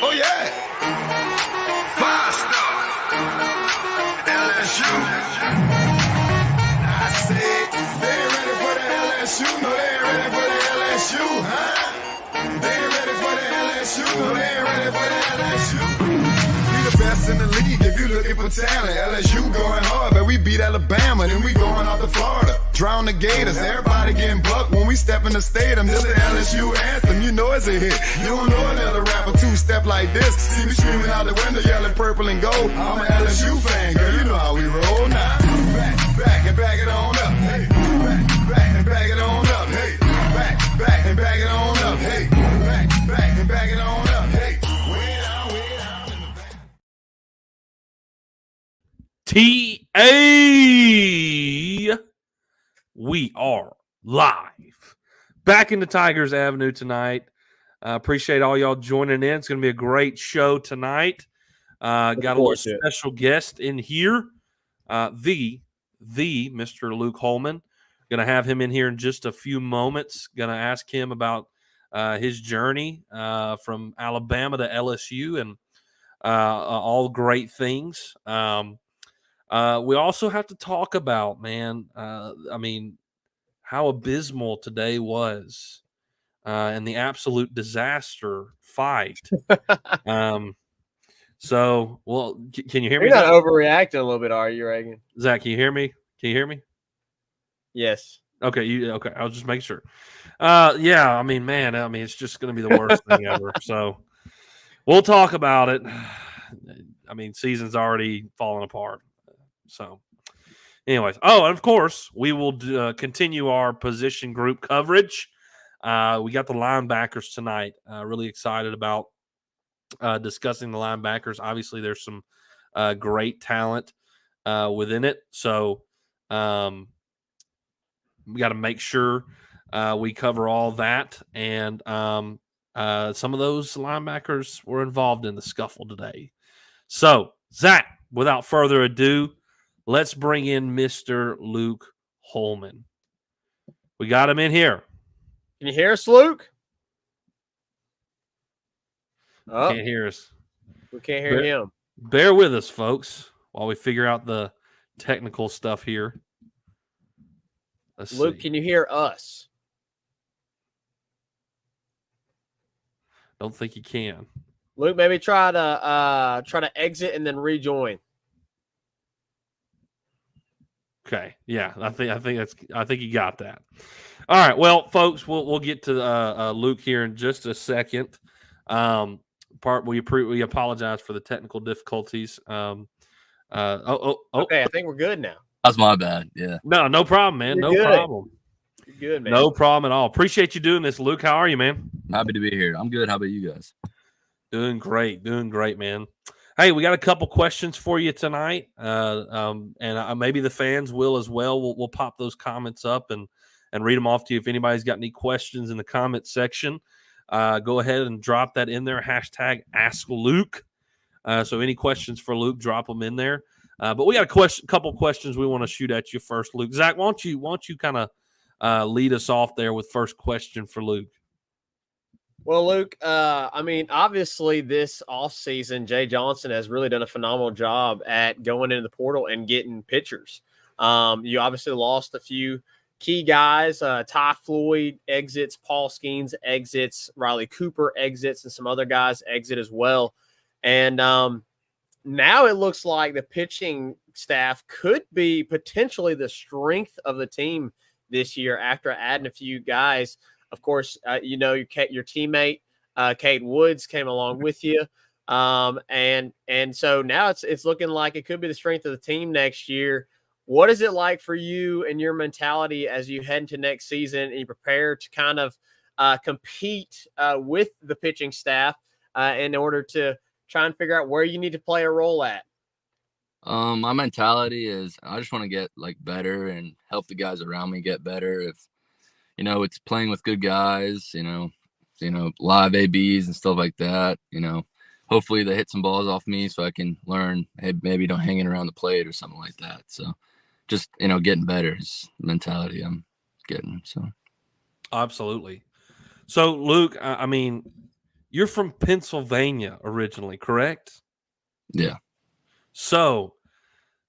Oh, yeah. Five-star. LSU. I said, they ain't ready for the LSU. No, they ain't ready for the LSU, huh? They ain't ready for the LSU. No, they ain't ready for the LSU. We the best in the league if you looking for talent. LSU going hard, but we beat Alabama, then we going out to Florida. Drown the Gators, everybody getting bucked when we step in the stadium. This the LSU anthem, you know it's a hit. You don't know another rapper two-step like this. See me screaming out the window, yelling purple and gold. I'm an LSU fan, girl, you know how we roll now. Back and back it on up, hey. Back and back it on up, hey. Back and back it on up, hey. Back and back it on up, hey. Way down in the back. TA, we are live back into Tigers Avenue tonight. Appreciate all y'all joining in. It's going to be a great show tonight. Got a little special guest in here, the Mr. Luke Holman. Going to have him in here in just a few moments. Going to ask him about his journey from Alabama to LSU and all great things. We also have to talk about, man, how abysmal today was and the absolute disaster fight. So, well, can you hear me? You're not overreacting a little bit, are you, Reagan? Zach, can you hear me? Can you hear me? Yes. Okay, okay. I'll just make sure. Yeah, man, it's just going to be the worst thing ever. So we'll talk about it. Season's already falling apart. So, anyways, and of course, we will continue our position group coverage. We got the linebackers tonight. Really excited about discussing the linebackers. Obviously, there's some great talent within it. So, we got to make sure we cover all that. And some of those linebackers were involved in the scuffle today. So, Zach, without further ado, let's bring in Mr. Luke Holman. We got him in here. Can you hear us, Luke? Oh, can't hear us. We can't hear him. Bear with us, folks, while we figure out the technical stuff here. Luke, can you hear us? Don't think you can. Luke, maybe try to exit and then rejoin. Okay, yeah, I think you got that. All right, well, folks, we'll get to Luke here in just a second. We apologize for the technical difficulties. Okay, I think we're good now. That's my bad. Yeah. No problem, man. You're no good. problem. You're good, man. No problem at all. Appreciate you doing this, Luke. How are you, man? Happy to be here. I'm good. How about you guys? Doing great, man. Hey, we got a couple questions for you tonight, and maybe the fans will as well. We'll pop those comments up and read them off to you. If anybody's got any questions in the comment section, go ahead and drop that in there. Hashtag Ask Luke. So any questions for Luke, drop them in there. But we got a couple questions we want to shoot at you first, Luke. Zach, why don't you kind of lead us off there with first question for Luke? Well, Luke, obviously this offseason, Jay Johnson has really done a phenomenal job at going into the portal and getting pitchers. You obviously lost a few key guys. Ty Floyd exits, Paul Skeens exits, Riley Cooper exits, and some other guys exit as well. And now it looks like the pitching staff could be potentially the strength of the team this year after adding a few guys. Of course, your teammate, Cade Woods, came along with you. And so now it's looking like it could be the strength of the team next year. What is it like for you and your mentality as you head into next season and you prepare to kind of compete with the pitching staff in order to try and figure out where you need to play a role at? My mentality is I just want to get better and help the guys around me get better. If it's playing with good guys, live ABs and stuff like that. Hopefully they hit some balls off me so I can learn. Hey, maybe don't hang it around the plate or something like that. So, just getting better is the mentality I'm getting. So, absolutely. So, Luke, you're from Pennsylvania originally, correct? Yeah. So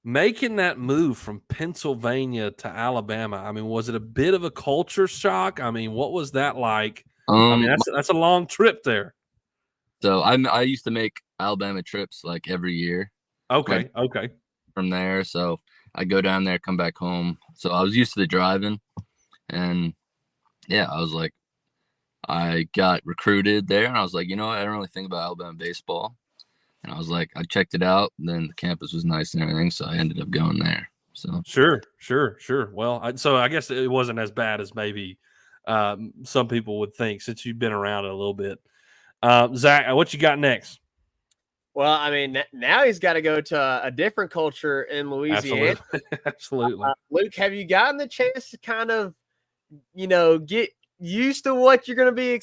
making that move from Pennsylvania to Alabama, I mean, was it a bit of a culture shock? I mean, what was that like? I mean, that's a long trip there. So I used to make Alabama trips like every year. Okay, like, okay. From there, so I go down there, come back home. So I was used to the driving, and yeah, I was like, I got recruited there, and I was like, you know what? I don't really think about Alabama baseball, and I was like, I checked it out, and then the campus was nice and everything, so I ended up going there. So Sure. Well, so I guess it wasn't as bad as maybe some people would think since you've been around it a little bit. Zach, what you got next? Well, I mean, now he's got to go to a different culture in Louisiana. Absolutely. Luke, have you gotten the chance to kind of, get used to what you're going to be,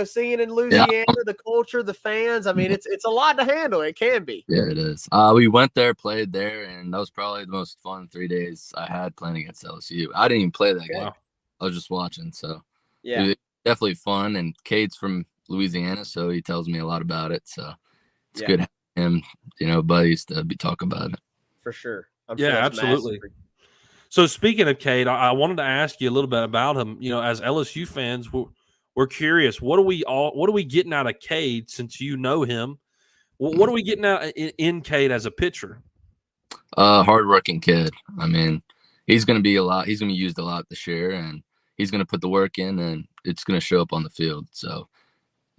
seeing in Louisiana, the culture, the fans? I mean, it's a lot to handle. It can be. Yeah, it is. We went there, played there, and that was probably the most fun 3 days I had playing against LSU. I didn't even play that game. I was just watching. So yeah, it was definitely fun. And Cade's from Louisiana, so he tells me a lot about it. So it's good having him, buddies to be talking about it. For sure. I'm sure absolutely. So speaking of Cade, I wanted to ask you a little bit about him. As LSU fans, we're curious. What are we getting out of Cade since you know him? What are we getting out in Cade as a pitcher? Hardworking kid. I mean, he's going to be used a lot this year, and he's going to put the work in, and it's going to show up on the field. So,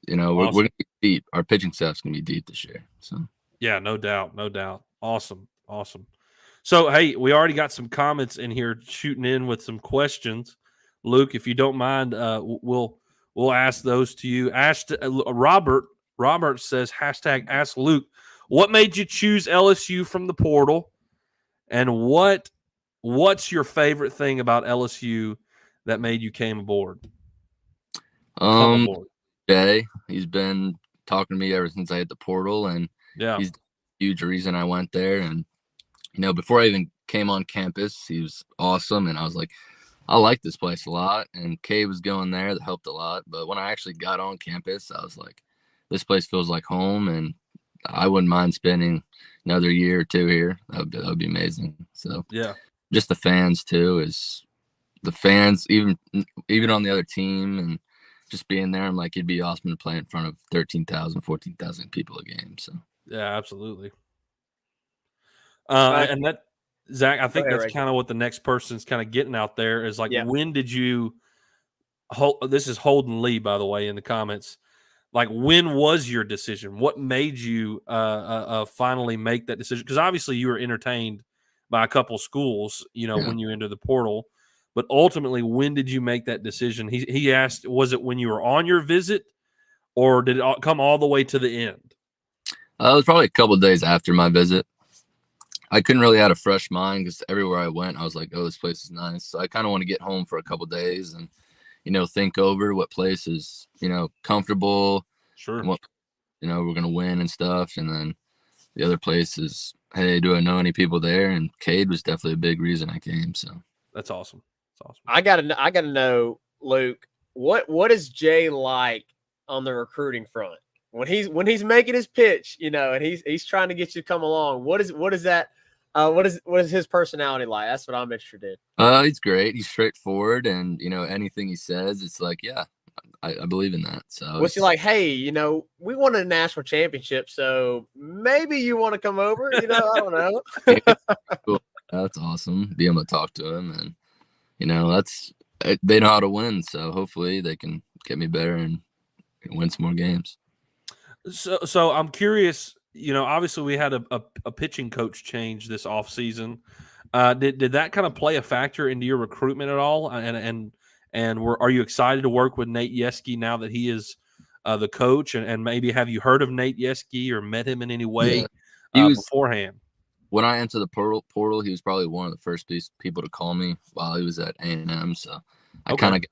awesome. we're going to be deep. Our pitching staff's going to be deep this year. So yeah, no doubt. Awesome. So, hey, we already got some comments in here shooting in with some questions. Luke, if you don't mind, we'll ask those to you. Robert says, #ask Luke, what made you choose LSU from the portal? And what's your favorite thing about LSU that made you come aboard? Jay, he's been talking to me ever since I hit the portal, and he's a huge reason I went there. And before I even came on campus, he was awesome. And I was like, I like this place a lot. And Kay was going there. That helped a lot. But when I actually got on campus, I was like, this place feels like home. And I wouldn't mind spending another year or two here. That would be amazing. So, yeah, just the fans, too, even on the other team and just being there, I'm like, it'd be awesome to play in front of 13,000, 14,000 people a game. So, yeah, absolutely. And that, Zach, I think that's kind of what the next person's kind of getting out there is like, when did you this is Holden Lee, by the way, in the comments. Like, when was your decision? What made you finally make that decision? Because obviously you were entertained by a couple schools, when you entered the portal. But ultimately, when did you make that decision? He asked, was it when you were on your visit, or did it come all the way to the end? It was probably a couple of days after my visit. I couldn't really have a fresh mind because everywhere I went, I was like, oh, this place is nice. So I kind of want to get home for a couple of days and, think over what place is, comfortable. Sure. And what, we're going to win and stuff. And then the other place is, hey, do I know any people there? And Cade was definitely a big reason I came. So that's awesome. I gotta know, Luke, what is Jay like on the recruiting front? When he's making his pitch, and he's trying to get you to come along. What is that? What is his personality like? That's what I'm interested in. He's great. He's straightforward, and anything he says, it's like, yeah, I believe in that. So what's he like? Hey, we won a national championship, so maybe you want to come over. I don't know. Cool. That's awesome. Be able to talk to him, and they know how to win. So hopefully they can get me better and win some more games. So I'm curious, obviously we had a pitching coach change this offseason. Did that kind of play a factor into your recruitment at all? And are you excited to work with Nate Yeski now that he is the coach? And maybe have you heard of Nate Yeski or met him in any way beforehand? When I entered the portal, he was probably one of the first people to call me while he was at A&M. So I kind of,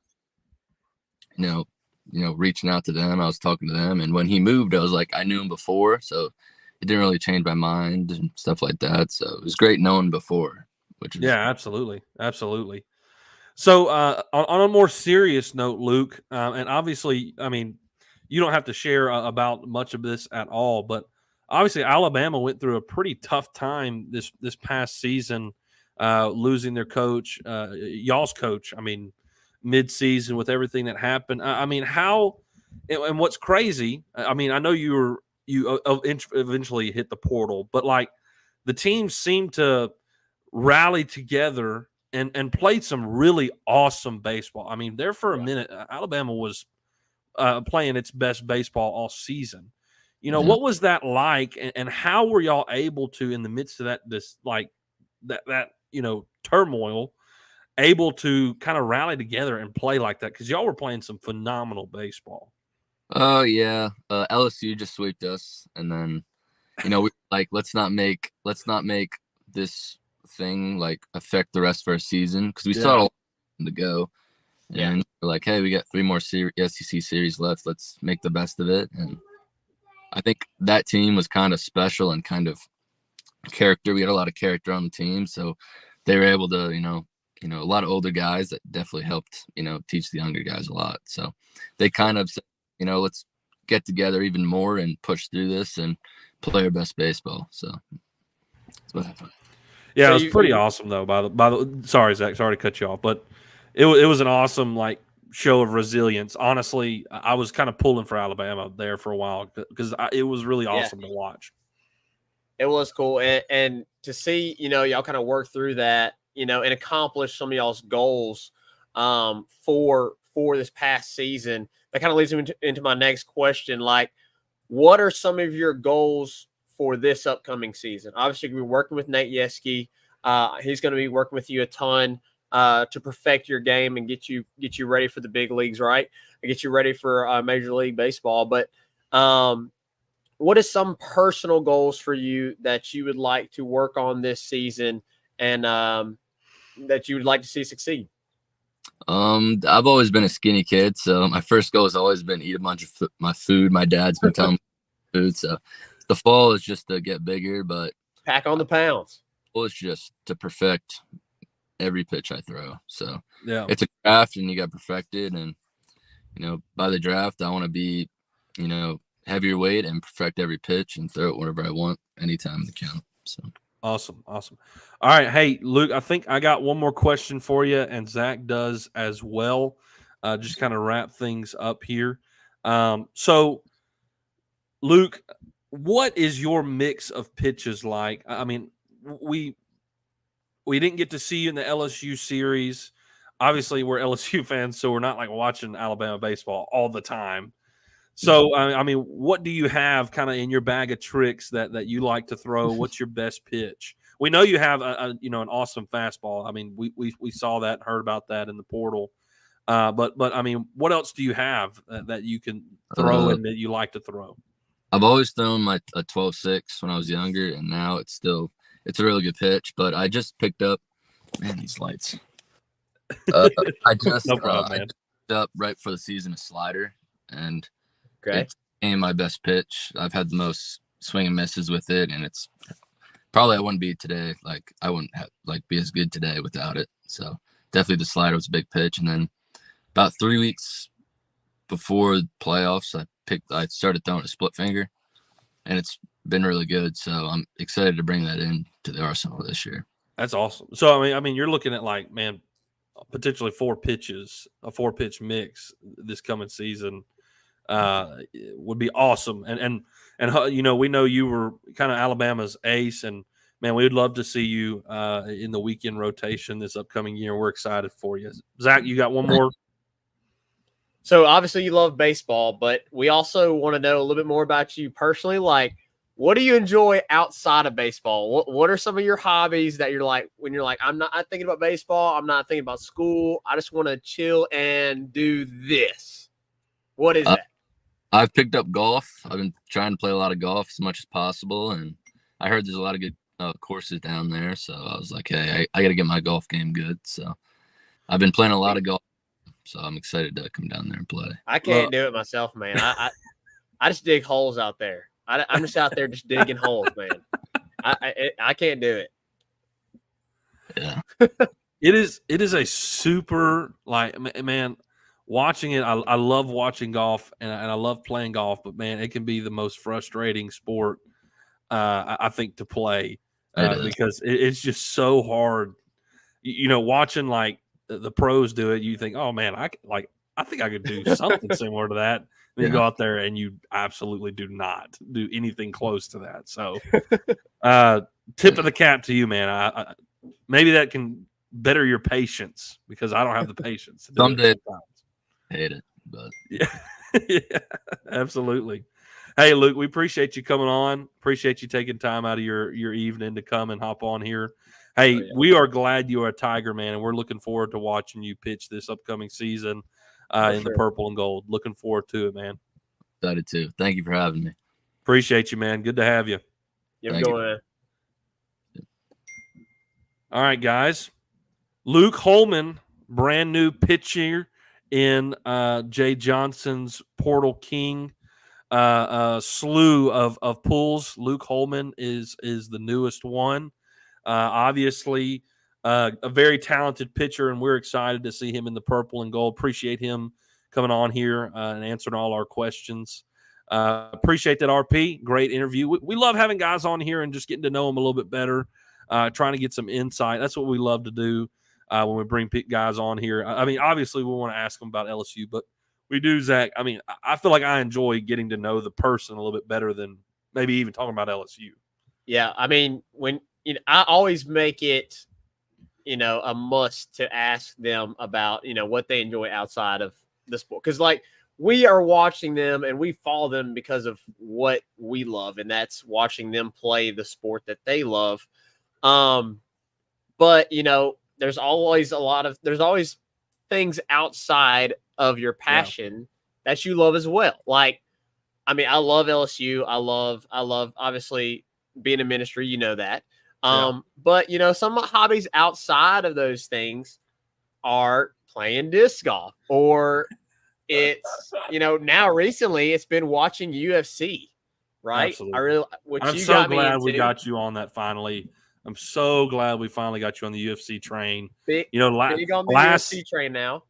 reaching out to them. I was talking to them. And when he moved, I was like, I knew him before. So it didn't really change my mind and stuff like that. So it was great knowing before. Absolutely. So on a more serious note, Luke, and obviously, I mean, you don't have to share about much of this at all, but obviously Alabama went through a pretty tough time this past season, losing their coach, y'all's coach. I mean, mid-season with everything that happened. I mean, how and what's crazy? I mean, I know you eventually hit the portal, but like the team seemed to rally together and played some really awesome baseball. I mean, there for a minute, Alabama was playing its best baseball all season. You know, what was that like, and how were y'all able to, in the midst of that turmoil, able to kind of rally together and play like that? Because y'all were playing some phenomenal baseball. Oh yeah, LSU just swept us, and then we let's not make this thing like affect the rest of our season, because we still had a lot to go. And we're like, hey, we got 3 more SEC series left. Let's make the best of it. And I think that team was kind of special and kind of character. We had a lot of character on the team, so they were able to, a lot of older guys that definitely helped, teach the younger guys a lot. So they kind of said, let's get together even more and push through this and play our best baseball. So that's what happened. Yeah, it was pretty awesome though. Sorry, Zach, sorry to cut you off, but it was an awesome show of resilience. Honestly, I was kind of pulling for Alabama there for a while because it was really awesome to watch. It was cool, and to see y'all kind of work through that, and accomplish some of y'all's goals for this past season. That kind of leads me into my next question. Like, what are some of your goals for this upcoming season? Obviously, you're working with Nate Yeski. He's going to be working with you a ton to perfect your game and get you ready for the big leagues, right? And get you ready for Major League Baseball. But what is some personal goals for you that you would like to work on this season and that you would like to see succeed? I've always been a skinny kid, so my first goal has always been eat a bunch of my food. My dad's been telling me food, so the fall is just to get bigger, but pack on the pounds. Well, it's just to perfect every pitch I throw. So yeah, it's a craft, and you got perfected. And by the draft, I want to be, heavier weight and perfect every pitch and throw it wherever I want, anytime the count. So. Awesome. All right. Hey, Luke, I think I got one more question for you, and Zach does as well. Just kind of wrap things up here. So, Luke, what is your mix of pitches like? I mean, we didn't get to see you in the LSU series. Obviously, we're LSU fans, so we're not watching Alabama baseball all the time. So, I mean, what do you have kind of in your bag of tricks that you like to throw? What's your best pitch? We know you have an awesome fastball. I mean, we saw that and heard about that in the portal. But I mean, what else do you have that you can throw and that you like to throw? I've always thrown a 12-6 when I was younger, and now it's a really good pitch. But I just picked up, these lights. I just no problem, man. I picked up right before the season a slider, and okay, it became my best pitch. I've had the most swing and misses with it, and it's probably I wouldn't be today. I wouldn't have be as good today without it. So definitely the slider was a big pitch. And then about 3 weeks before the playoffs, I started throwing a split finger, and it's been really good. So I'm excited to bring that in to the arsenal this year. That's awesome. So I mean, you're looking at potentially 4 pitches, a 4-pitch mix this coming season. Would be awesome. And we know you were kind of Alabama's ace, and man, we would love to see you in the weekend rotation this upcoming year. We're excited for you. Zach, you got one more? So obviously you love baseball, but we also want to know a little bit more about you personally. What do you enjoy outside of baseball? What are some of your hobbies that you're when you're I'm not thinking about baseball, I'm not thinking about school, I just want to chill and do this? What is that? I've picked up golf. I've been trying to play a lot of golf as much as possible, and I heard there's a lot of good courses down there. So I was like, hey, I got to get my golf game good. So I've been playing a lot of golf. So I'm excited to come down there and play. I can't do it myself, man. I just dig holes out there. I'm just out there just digging holes, man. I can't do it. Yeah. It is a super man. watching it, I love watching golf and I love playing golf, but man, it can be the most frustrating sport, I think, to play because it's just so hard. Watching like the pros do it, you think, oh man, I think I could do something similar to that. Then you go out there and you absolutely do not do anything close to that. So, tip of the cap to you, man. I maybe that can better your patience because I don't have the patience to do it sometimes. Hate it, but yeah, absolutely. Hey, Luke, we appreciate you coming on. Appreciate you taking time out of your evening to come and hop on here. Hey, we are glad you are a Tiger, man, and we're looking forward to watching you pitch this upcoming season in the purple and gold. Looking forward to it, man. Excited too. Thank you for having me. Appreciate you, man. Good to have you. Thank you. All right, guys. Luke Holman, brand new pitcher in Jay Johnson's Portal King slew of pools. Luke Holman is the newest one. Obviously, a very talented pitcher, and we're excited to see him in the purple and gold. Appreciate him coming on here and answering all our questions. Appreciate that, RP. Great interview. We love having guys on here and just getting to know them a little bit better, trying to get some insight. That's what we love to do when we bring guys on here. I mean, obviously, we want to ask them about LSU, but we do, Zach. I mean, I feel like I enjoy getting to know the person a little bit better than maybe even talking about LSU. Yeah, I mean, I always make it, a must to ask them about, what they enjoy outside of the sport. Because, like, we are watching them and we follow them because of what we love, and that's watching them play the sport that they love. But, there's always things outside of your passion that you love as well. Like, I mean, I love LSU. I love obviously being in ministry, that. But some of my hobbies outside of those things are playing disc golf, or it's, now recently it's been watching UFC, right? Absolutely. I'm so glad we got you on that finally. I'm so glad we finally got you on the UFC train. Big on the UFC train now.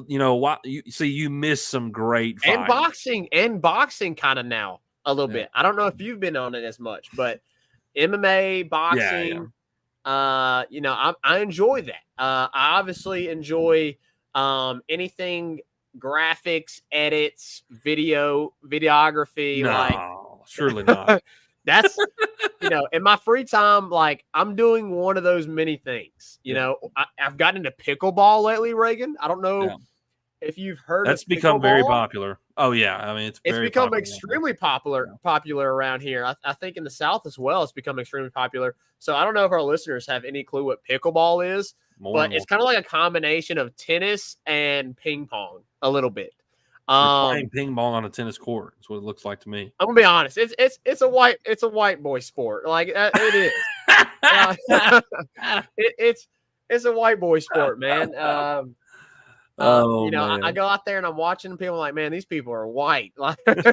You missed some great fights. And boxing kind of now a little bit. I don't know if you've been on it as much, but MMA, boxing, I enjoy that. I obviously enjoy anything graphics, edits, videography. No, surely not. That's, in my free time, like, I'm doing one of those many things. I've gotten into pickleball lately, Reagan. I don't know if you've heard that's of become pickleball. very popular. Oh, yeah. I mean, it's become extremely popular around here. I think in the South as well, it's become extremely popular. So I don't know if our listeners have any clue what pickleball is, but it's kind of like a combination of tennis and ping pong a little bit. Playing ping pong on a tennis court. That's what it looks like to me. I'm gonna be honest. It's a white boy sport. Like, it is. It's a white boy sport, man. Man. I go out there and I'm watching people like, man, these people are white. Like, it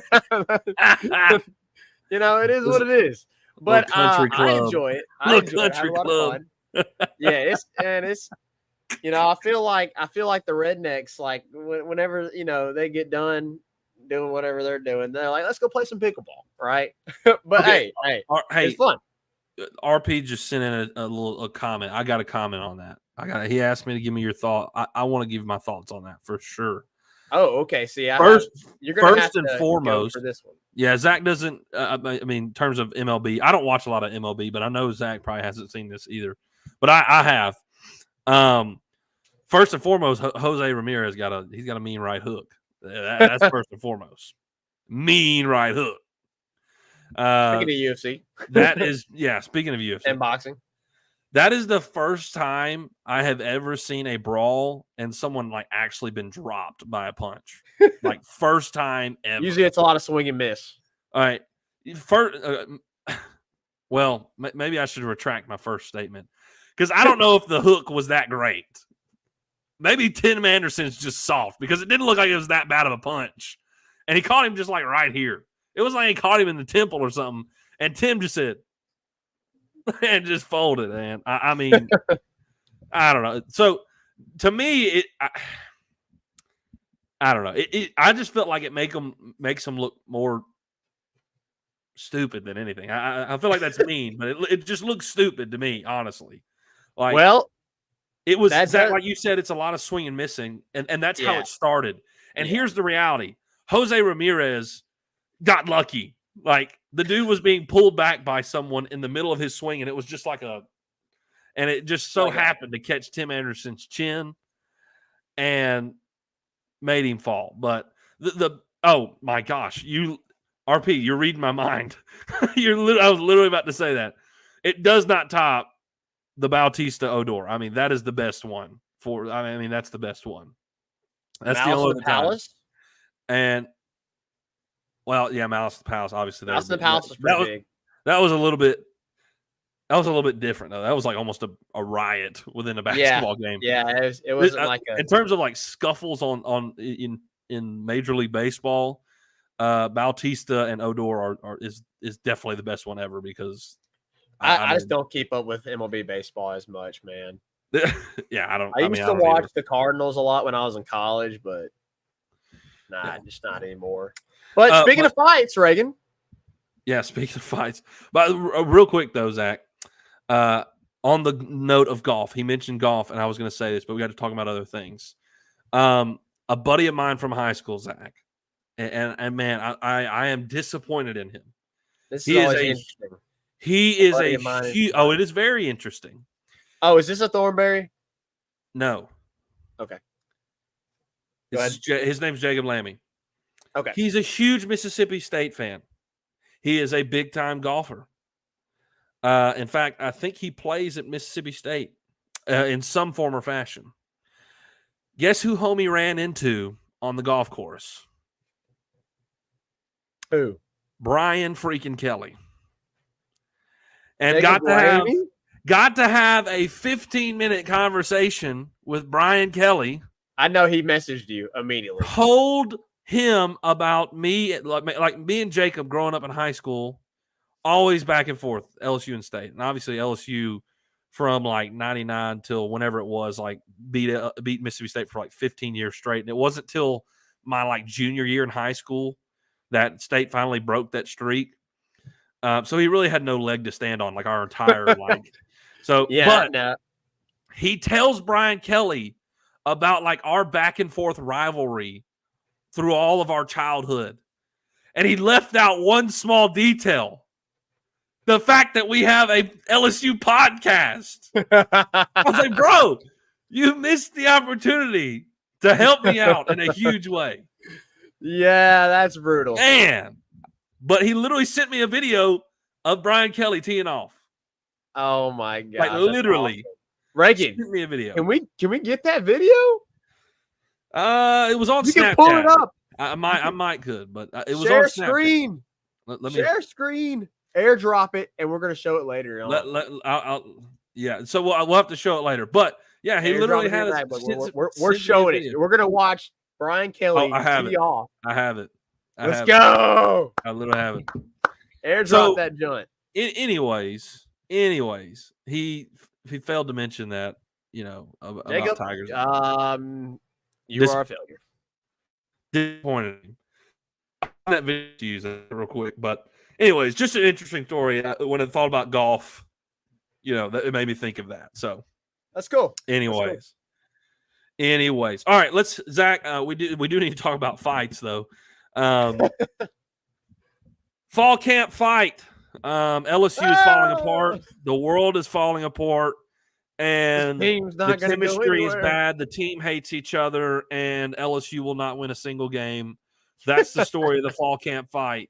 is what it is. But I enjoy it. I enjoy it. I have a lot of fun. Yeah, it's. I feel like the rednecks, like, whenever they get done doing whatever they're doing, they're like, let's go play some pickleball, right? But hey, it's fun. RP just sent in a comment. I got a comment on that. He asked me to give me your thought. I want to give my thoughts on that for sure. Oh, okay. See, you're gonna first and foremost for this one. Yeah, Zach doesn't. I mean, in terms of MLB, I don't watch a lot of MLB, but I know Zach probably hasn't seen this either. But I have. First and foremost, Jose Ramirez he's got a mean right hook. That's first and foremost. Mean right hook. Speaking of UFC. Speaking of UFC. And boxing. That is the first time I have ever seen a brawl and someone like actually been dropped by a punch. Like, first time ever. Usually it's a lot of swing and miss. All right. First, well, maybe I should retract my first statement because I don't know if the hook was that great. Maybe Tim Anderson's just soft because it didn't look like it was that bad of a punch. And he caught him just like right here. It was like he caught him in the temple or something. And Tim just said, and just folded, man. I mean, I don't know. So to me, I don't know. I just felt like it makes them look more stupid than anything. I feel like that's mean, but it just looks stupid to me, honestly. Like, Well, it was that Zach, does- like you said, it's a lot of swing and missing, and that's how Yeah. it started. And Yeah. here's the reality: Jose Ramirez got lucky. Like, the dude was being pulled back by someone in the middle of his swing, and it was just and it just so happened to catch Tim Anderson's chin and made him fall. But oh my gosh, RP, you're reading my mind. I was literally about to say that. It does not top the Bautista Odor. I mean, that is the best one that's the best one. That's Malice the only in the Palace. And Malice in the Palace. Obviously, Malice in the Palace was pretty big. That was a little bit different though. That was like almost a riot within a basketball game. Yeah, it wasn't like in terms of like scuffles in Major League Baseball. Bautista and Odor is definitely the best one ever because I just don't keep up with MLB baseball as much, man. Yeah, I don't. I used to watch the Cardinals a lot when I was in college, but just not anymore. But speaking of fights, Reagan. Yeah, speaking of fights, but real quick though, Zach. On the note of golf, he mentioned golf, and I was going to say this, but we got to talk about other things. A buddy of mine from high school, Zach. And man, I am disappointed in him. This is always interesting. He is a huge. Oh, it is very interesting. Oh, is this a Thornberry? No. Okay. His name's Jacob Lammy. Okay. He's a huge Mississippi State fan. He is a big time golfer. In fact, I think he plays at Mississippi State in some form or fashion. Guess who homie ran into on the golf course? Who? Brian freaking Kelly. And Jacob got to have a 15-minute conversation with Brian Kelly. I know he messaged you immediately. Told him about me, like me and Jacob growing up in high school, always back and forth, LSU and State. And obviously LSU from like 99 till whenever it was, like beat Mississippi State for like 15 years straight. And it wasn't till my like junior year in high school that State finally broke that streak. So he really had no leg to stand on, like our entire like. So yeah, but he tells Brian Kelly about like our back and forth rivalry through all of our childhood, and he left out one small detail: the fact that we have a LSU podcast. I was like, bro, you missed the opportunity to help me out in a huge way. Yeah, that's brutal. Man. But he literally sent me a video of Brian Kelly teeing off. Oh my god! Like literally, awesome. Reagan, sent me a video. Can we get that video? It was on Snapchat. You can pull it up. I might could, but it was Share on Snapchat. Screen. Let me share screen. AirDrop it, and we're gonna show it later. Yeah. So we'll have to show it later. But yeah, he literally had it. We're showing it. We're gonna watch Brian Kelly tee off. I have it. Let's go. I literally have it. AirDrop that joint. Anyways, he failed to mention that, about Jacob, Tigers. You are a failure. Disappointed him. That video to use that real quick, but anyways, just an interesting story. When I thought about golf, that it made me think of that. So that's cool. Anyways, all right. Zach. We do need to talk about fights though. Fall camp fight. LSU is falling apart. The world is falling apart, and the chemistry is bad. The team hates each other, and LSU will not win a single game. That's the story of the fall camp fight.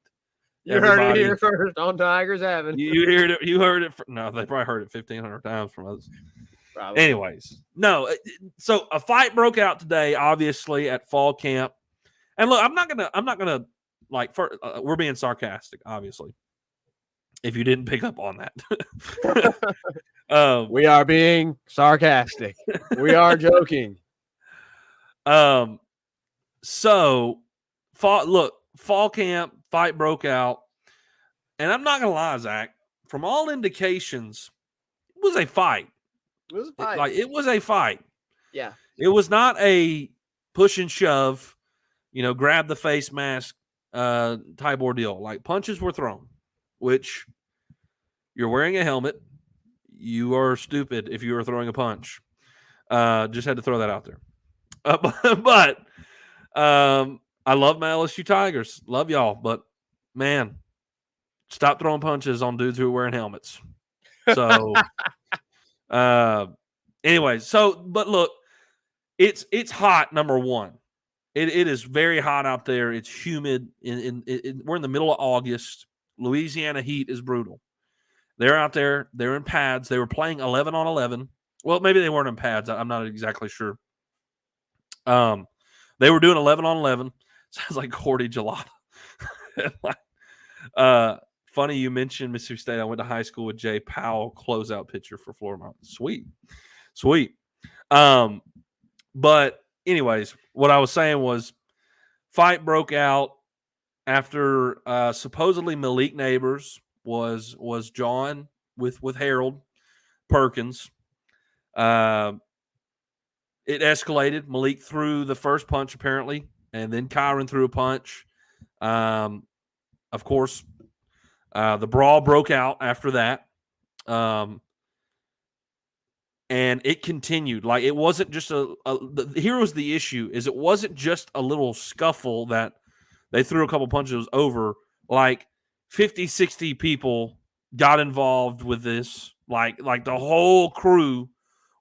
You heard it here first on Tigers Avenue. You heard it. No, they probably heard it 1,500 times from us. Probably. Anyways, no. So a fight broke out today, obviously at fall camp. And look, I'm not gonna we're being sarcastic, obviously. If you didn't pick up on that, we are being sarcastic. We are joking. So fall camp fight broke out, and I'm not gonna lie, Zach. From all indications, it was a fight. It was a fight. It was a fight. Yeah. It was not a push and shove. grab the face mask type ordeal. Like punches were thrown, which you're wearing a helmet. You are stupid if you are throwing a punch. Just had to throw that out there. But I love my LSU Tigers. Love y'all. But, man, stop throwing punches on dudes who are wearing helmets. So, anyway. But look, it's hot, number one. It is very hot out there. It's humid. We're in the middle of August. Louisiana heat is brutal. They're out there. They're in pads. They were playing 11 on 11. Well, maybe they weren't in pads. I'm not exactly sure. They were doing 11 on 11. Sounds like Cordy Gelada. Funny you mentioned Mississippi State. I went to high school with Jay Powell, closeout pitcher for Florida Mountain. Sweet. But anyways, what I was saying was fight broke out after supposedly Malik Neighbors was John with Harold Perkins. It escalated. Malik threw the first punch apparently, and then Kyron threw a punch. Of course, the brawl broke out after that. And it continued. Like, it wasn't just here was the issue, is it wasn't just a little scuffle that they threw a couple punches over. Like, 50, 60 people got involved with this. Like the whole crew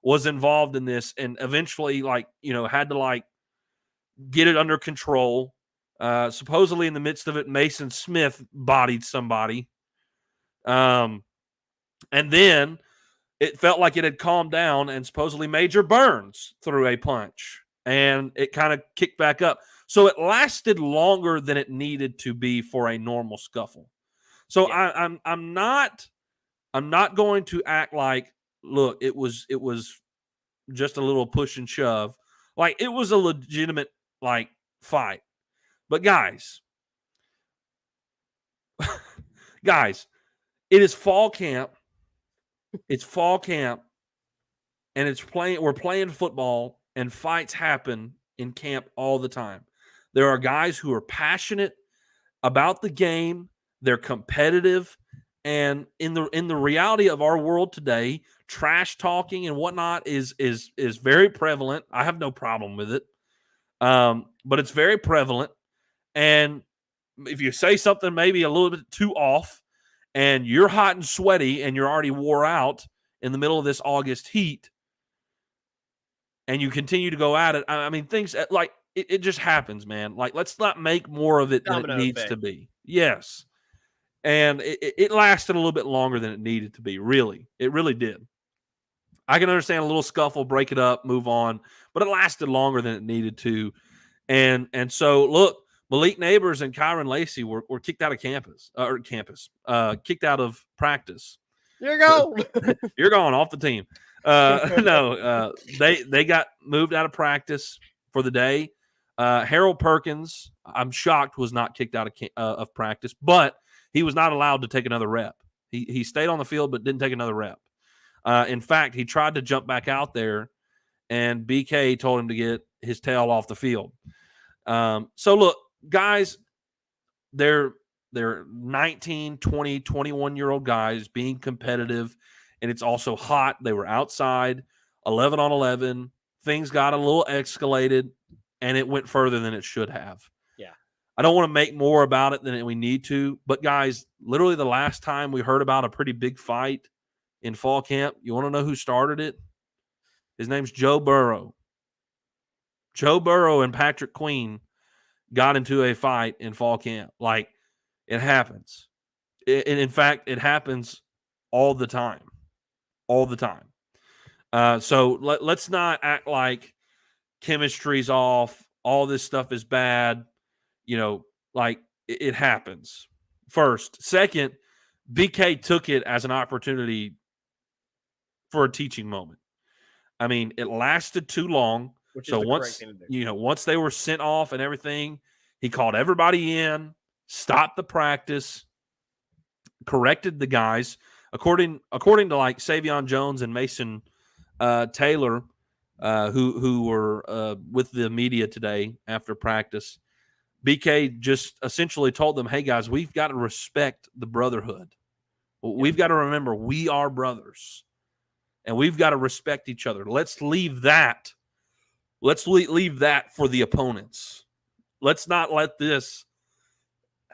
was involved in this, and eventually, had to, get it under control. Supposedly in the midst of it, Mason Smith bodied somebody. And then it felt like it had calmed down, and supposedly Major Burns threw a punch, and it kind of kicked back up. So it lasted longer than it needed to be for a normal scuffle. So yeah. I'm not going to act like, look, it was just a little push and shove. Like, it was a legitimate fight. But guys, it is fall camp. It's fall camp, and we're playing football, and fights happen in camp all the time. There are guys who are passionate about the game. They're competitive, and in the reality of our world today, trash talking and whatnot is very prevalent. I have no problem with it, but it's very prevalent. And if you say something maybe a little bit too off, and you're hot and sweaty, and you're already wore out in the middle of this August heat, and you continue to go at it, I mean, things it just happens, man. Like, let's not make more of it than it needs to be. Yes. And it lasted a little bit longer than it needed to be, really. It really did. I can understand a little scuffle, break it up, move on, but it lasted longer than it needed to. And so, look, Malik Neighbors and Kyron Lacey were kicked out of kicked out of practice. You're going. You're going off the team. No, they got moved out of practice for the day. Harold Perkins, I'm shocked, was not kicked out of practice, but he was not allowed to take another rep. He stayed on the field but didn't take another rep. In fact, he tried to jump back out there, and BK told him to get his tail off the field. So, look, guys, they're 19, 20, 21-year-old guys being competitive, and it's also hot. They were outside, 11 on 11. Things got a little escalated, and it went further than it should have. Yeah. I don't want to make more about it than we need to, but, guys, literally the last time we heard about a pretty big fight in fall camp, you want to know who started it? His name's Joe Burrow. Joe Burrow and Patrick Queen got into a fight in fall camp. Like, it happens. And in fact, it happens all the time. All the time. So let's not act like chemistry's off. All this stuff is bad. It happens. First. Second, BK took it as an opportunity for a teaching moment. I mean, it lasted too long. So once they were sent off and everything, he called everybody in, stopped the practice, corrected the guys. According to Savion Jones and Mason Taylor, who were with the media today after practice, BK just essentially told them, hey, guys, we've got to respect the brotherhood. We've got to remember we are brothers, and we've got to respect each other. Let's leave that. Let's leave that for the opponents. Let's not let this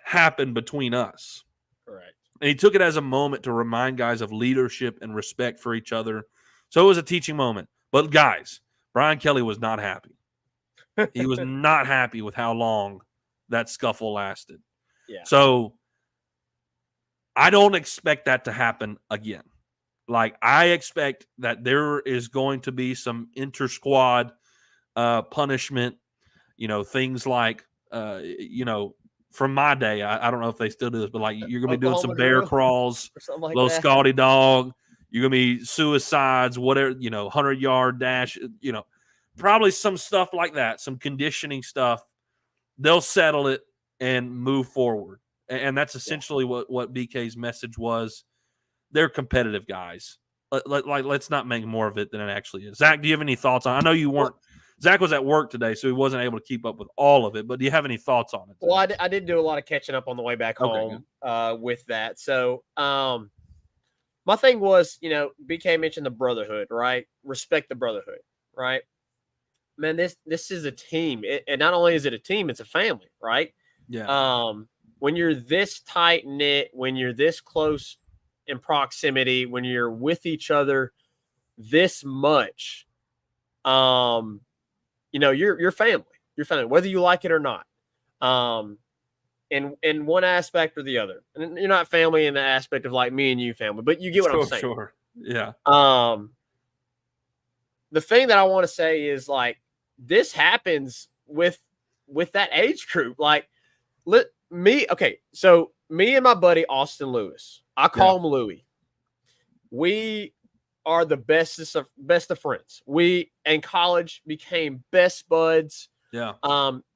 happen between us. Correct. And he took it as a moment to remind guys of leadership and respect for each other. So it was a teaching moment. But guys, Brian Kelly was not happy. He was not happy with how long that scuffle lasted. Yeah. So I don't expect that to happen again. Like, I expect that there is going to be some inter-squad punishment, things like, from my day, I don't know if they still do this, but like you're going to be doing some bear crawls, or something like little that. Scotty dog. You're going to be suicides, whatever, 100-yard dash, probably some stuff like that, some conditioning stuff. They'll settle it and move forward. And that's essentially what BK's message was. They're competitive guys. Let's not make more of it than it actually is. Zach, do you have any thoughts on it? I know you weren't. Zach was at work today, so he wasn't able to keep up with all of it. But do you have any thoughts on it? Well, I did do a lot of catching up on the way back home with that. So my thing was, BK mentioned the brotherhood, right? Respect the brotherhood, right? Man, this is a team. And not only is it a team, it's a family, right? Yeah. When you're this tight knit, when you're this close in proximity, when you're with each other this much, you're family. You're family, whether you like it or not. In one aspect or the other. And you're not family in the aspect of like me and you family, but you get what I'm saying. Sure. Yeah. The thing that I want to say is like this happens with that age group. Like so me and my buddy Austin Lewis, I call him Louie. We are the best of friends. We in college became best buds. Yeah.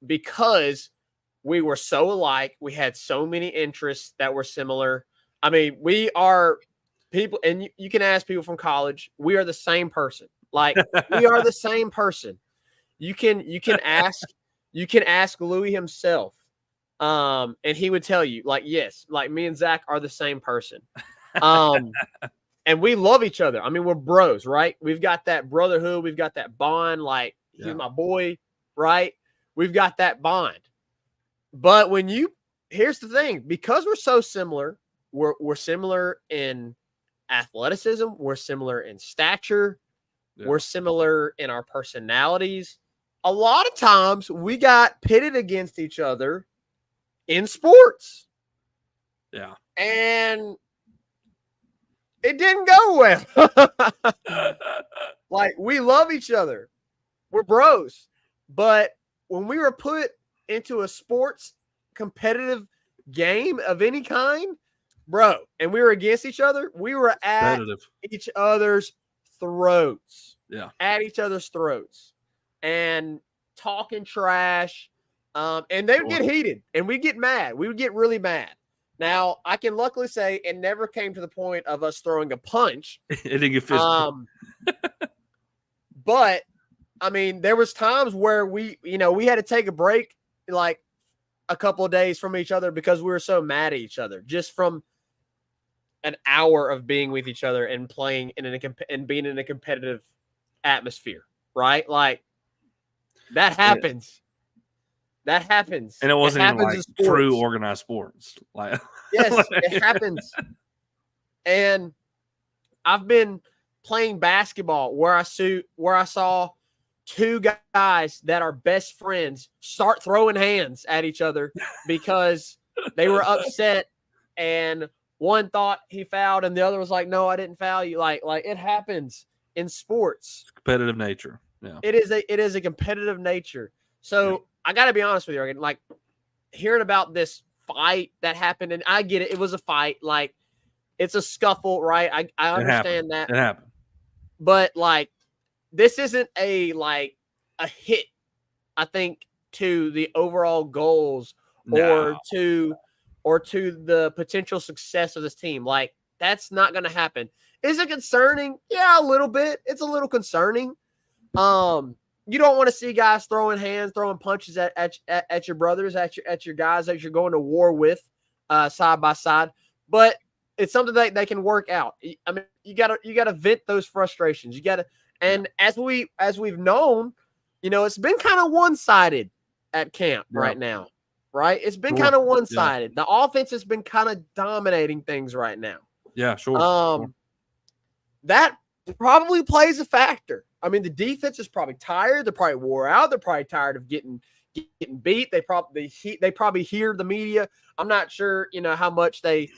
Because we were so alike. We had so many interests that were similar. I mean, we are people, and you can ask people from college. We are the same person. Like we are the same person. You can ask Louis himself, and he would tell you, like, yes, like me and Zach are the same person. And we love each other. I mean, we're bros, right? We've got that brotherhood. We've got that bond. Like he's my boy, right? We've got that bond. But here's the thing, because we're so similar, we're similar in athleticism, we're similar in stature, we're similar in our personalities. A lot of times we got pitted against each other in sports. Yeah. And it didn't go well. Like, we love each other. We're bros. But when we were put into a sports competitive game of any kind, bro, and we were against each other, we were at each other's throats. Yeah. At each other's throats. And talking trash. And they would get heated. And we'd get mad. We would get really mad. Now, I can luckily say it never came to the point of us throwing a punch. It didn't get physical. But, I mean, there was times where we had to take a break, like a couple of days from each other because we were so mad at each other just from an hour of being with each other and playing and being in a competitive atmosphere, right? Like, that happens. That happens. And it wasn't even like true organized sports. Like, yes, it happens. And I've been playing basketball where I saw two guys that are best friends start throwing hands at each other because they were upset and one thought he fouled and the other was like, no, I didn't foul you. Like it happens in sports. It's competitive nature. Yeah. It is a competitive nature. So I got to be honest with you, Argan, like hearing about this fight that happened, and I get it. It was a fight. Like it's a scuffle, right? I understand that. It happened. But like, this isn't a hit, I think, to the overall goals or to the potential success of this team. Like, that's not going to happen. Is it concerning? Yeah, a little bit. It's a little concerning. you don't want to see guys throwing hands, throwing punches at your brothers, at your guys that you're going to war with, side by side. But it's something that they can work out. I mean, you gotta vent those frustrations. You gotta, and as we've known, it's been kind of one-sided at camp right now, right? It's been kind of one-sided. The offense has been kind of dominating things right now. Yeah, sure. That probably plays a factor. I mean, the defense is probably tired. They're probably wore out. They're probably tired of getting beat. They probably hear the media. I'm not sure, how much they,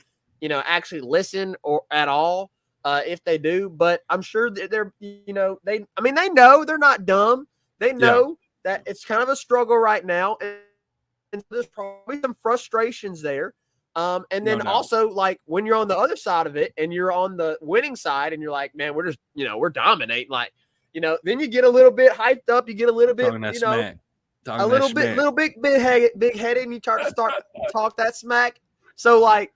actually listen or at all, if they do. But I'm sure that they're, they know they're not dumb. They know that it's kind of a struggle right now, and there's probably some frustrations there. And then also, like, when you're on the other side of it and you're on the winning side and you're like, man, we're just, we're dominating. Like, then you get a little bit hyped up. You get a little bit, big headed, and you start to talk that smack. So, like,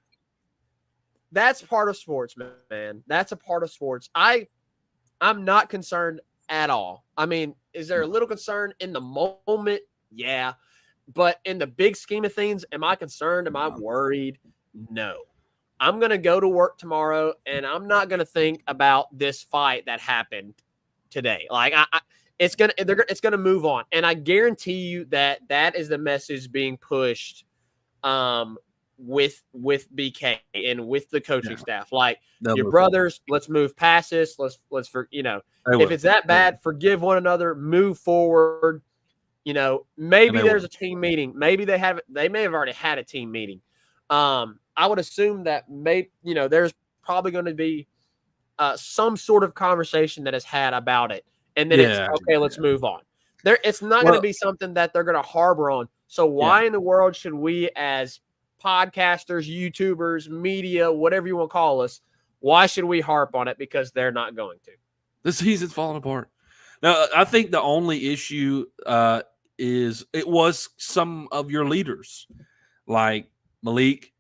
that's part of sports, man. That's a part of sports. I'm not concerned at all. I mean, is there a little concern in the moment? Yeah. But in the big scheme of things, am I concerned? Am I worried? No. I'm going to go to work tomorrow, and I'm not going to think about this fight that happened today. Like, it's going to move on. And I guarantee you that is the message being pushed with BK and with the coaching staff. Like, your brothers, let's move past this. Let's if it's that bad, forgive one another, move forward. Maybe there's a team meeting. Maybe they may have already had a team meeting. I would assume that there's probably going to be some sort of conversation that is had about it. And then it's okay, let's move on. It's not going to be something that they're going to harbor on. So why in the world should we, as podcasters, YouTubers, media, whatever you want to call us, why should we harp on it? Because they're not going to. The season's falling apart. Now, I think the only issue is it was some of your leaders, like Malik,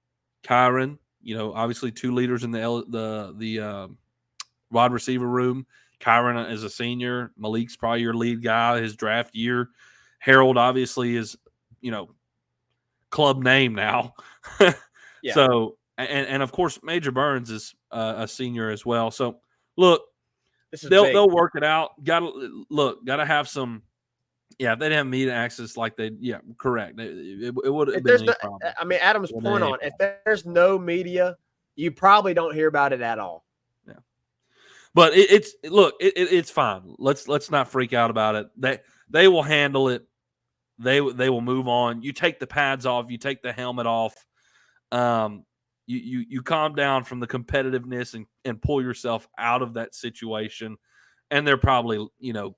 Kyron. Obviously 2 leaders in the wide receiver room. Kyron is a senior. Malik's probably your lead guy his draft year. Harold obviously is, club name now. So, and of course, Major Burns is a senior as well. So, look. They'll work it out. Gotta have some. Yeah, if they didn't have media access like correct. It would have been any problem. I mean, Adam's point on if there's no media, you probably don't hear about it at all. Yeah, but it's fine. Let's not freak out about it. They will handle it. They will move on. You take the pads off. You take the helmet off. You calm down from the competitiveness and pull yourself out of that situation. And they're probably,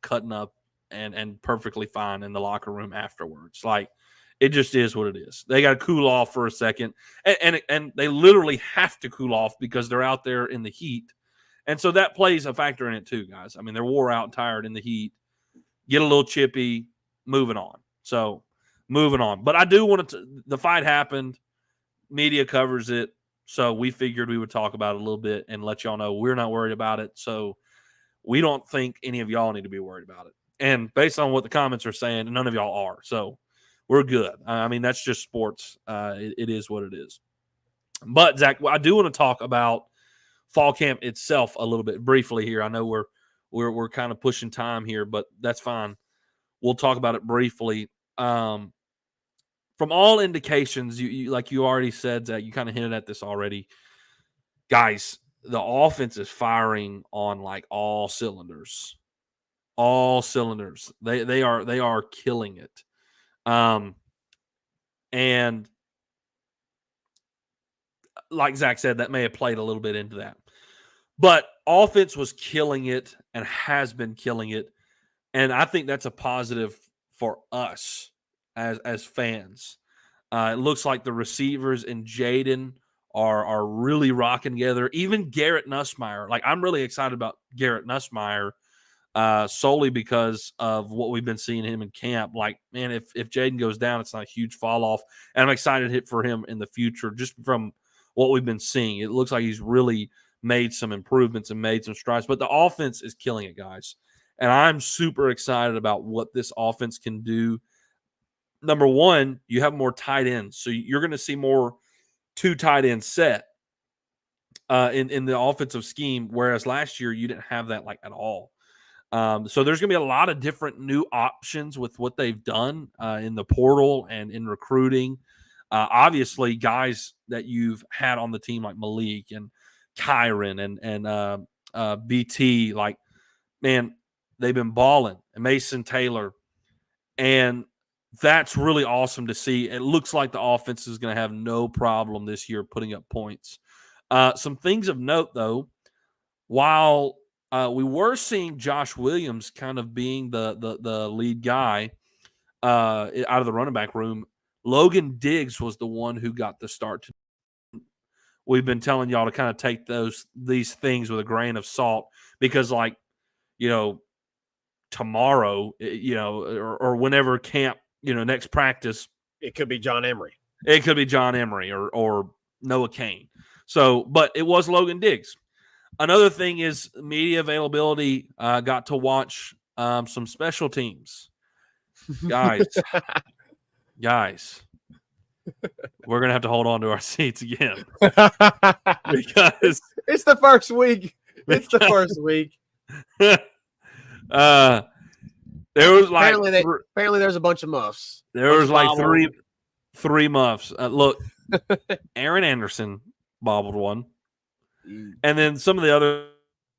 cutting up and perfectly fine in the locker room afterwards. Like, it just is what it is. They got to cool off for a second. And they literally have to cool off because they're out there in the heat. And so that plays a factor in it too, guys. I mean, they're wore out and tired in the heat. Get a little chippy, moving on. So, moving on. But I do want the fight happened. Media covers it. So we figured we would talk about it a little bit and let y'all know we're not worried about it. So we don't think any of y'all need to be worried about it. And based on what the comments are saying, none of y'all are. So we're good. I mean, that's just sports. It is what it is. But, Zach, I do want to talk about fall camp itself a little bit briefly here. I know we're kind of pushing time here, but that's fine. We'll talk about it briefly. From all indications, you like you already said, Zach, you kind of hinted at this already. Guys, the offense is firing on like all cylinders. All cylinders. They are killing it. And like Zach said, that may have played a little bit into that. But offense was killing it and has been killing it. And I think that's a positive for us as fans. It looks like the receivers and Jaden are really rocking together. Even Garrett Nussmeier. Like, I'm really excited about Garrett Nussmeier solely because of what we've been seeing him in camp. Like, man, if Jaden goes down, it's not a huge fall off. And I'm excited for him in the future just from what we've been seeing. It looks like he's really made some improvements and made some strides. But the offense is killing it, guys. And I'm super excited about what this offense can do. Number one, you have more tight ends. So you're going to see more 2 tight end set in the offensive scheme, whereas last year you didn't have that like at all. So there's going to be a lot of different new options with what they've done in the portal and in recruiting. Obviously, guys that you've had on the team like Malik and Kyron and BT, like, man, they've been balling. And Mason Taylor. And that's really awesome to see. It looks like the offense is going to have no problem this year putting up points. Some things of note, though, while we were seeing Josh Williams kind of being the lead guy out of the running back room, Logan Diggs was the one who got the start. We've been telling y'all to kind of take these things with a grain of salt because, like, tomorrow, or whenever camp, next practice, it could be John Emery. It could be John Emery or Noah Cain. So, but it was Logan Diggs. Another thing is media availability. Got to watch some special teams. Guys, we're going to have to hold on to our seats again. Because it's the first week. It's the first week. There was like apparently there's a bunch of muffs. There was like three muffs. Look, Aaron Anderson bobbled one. And then some of the other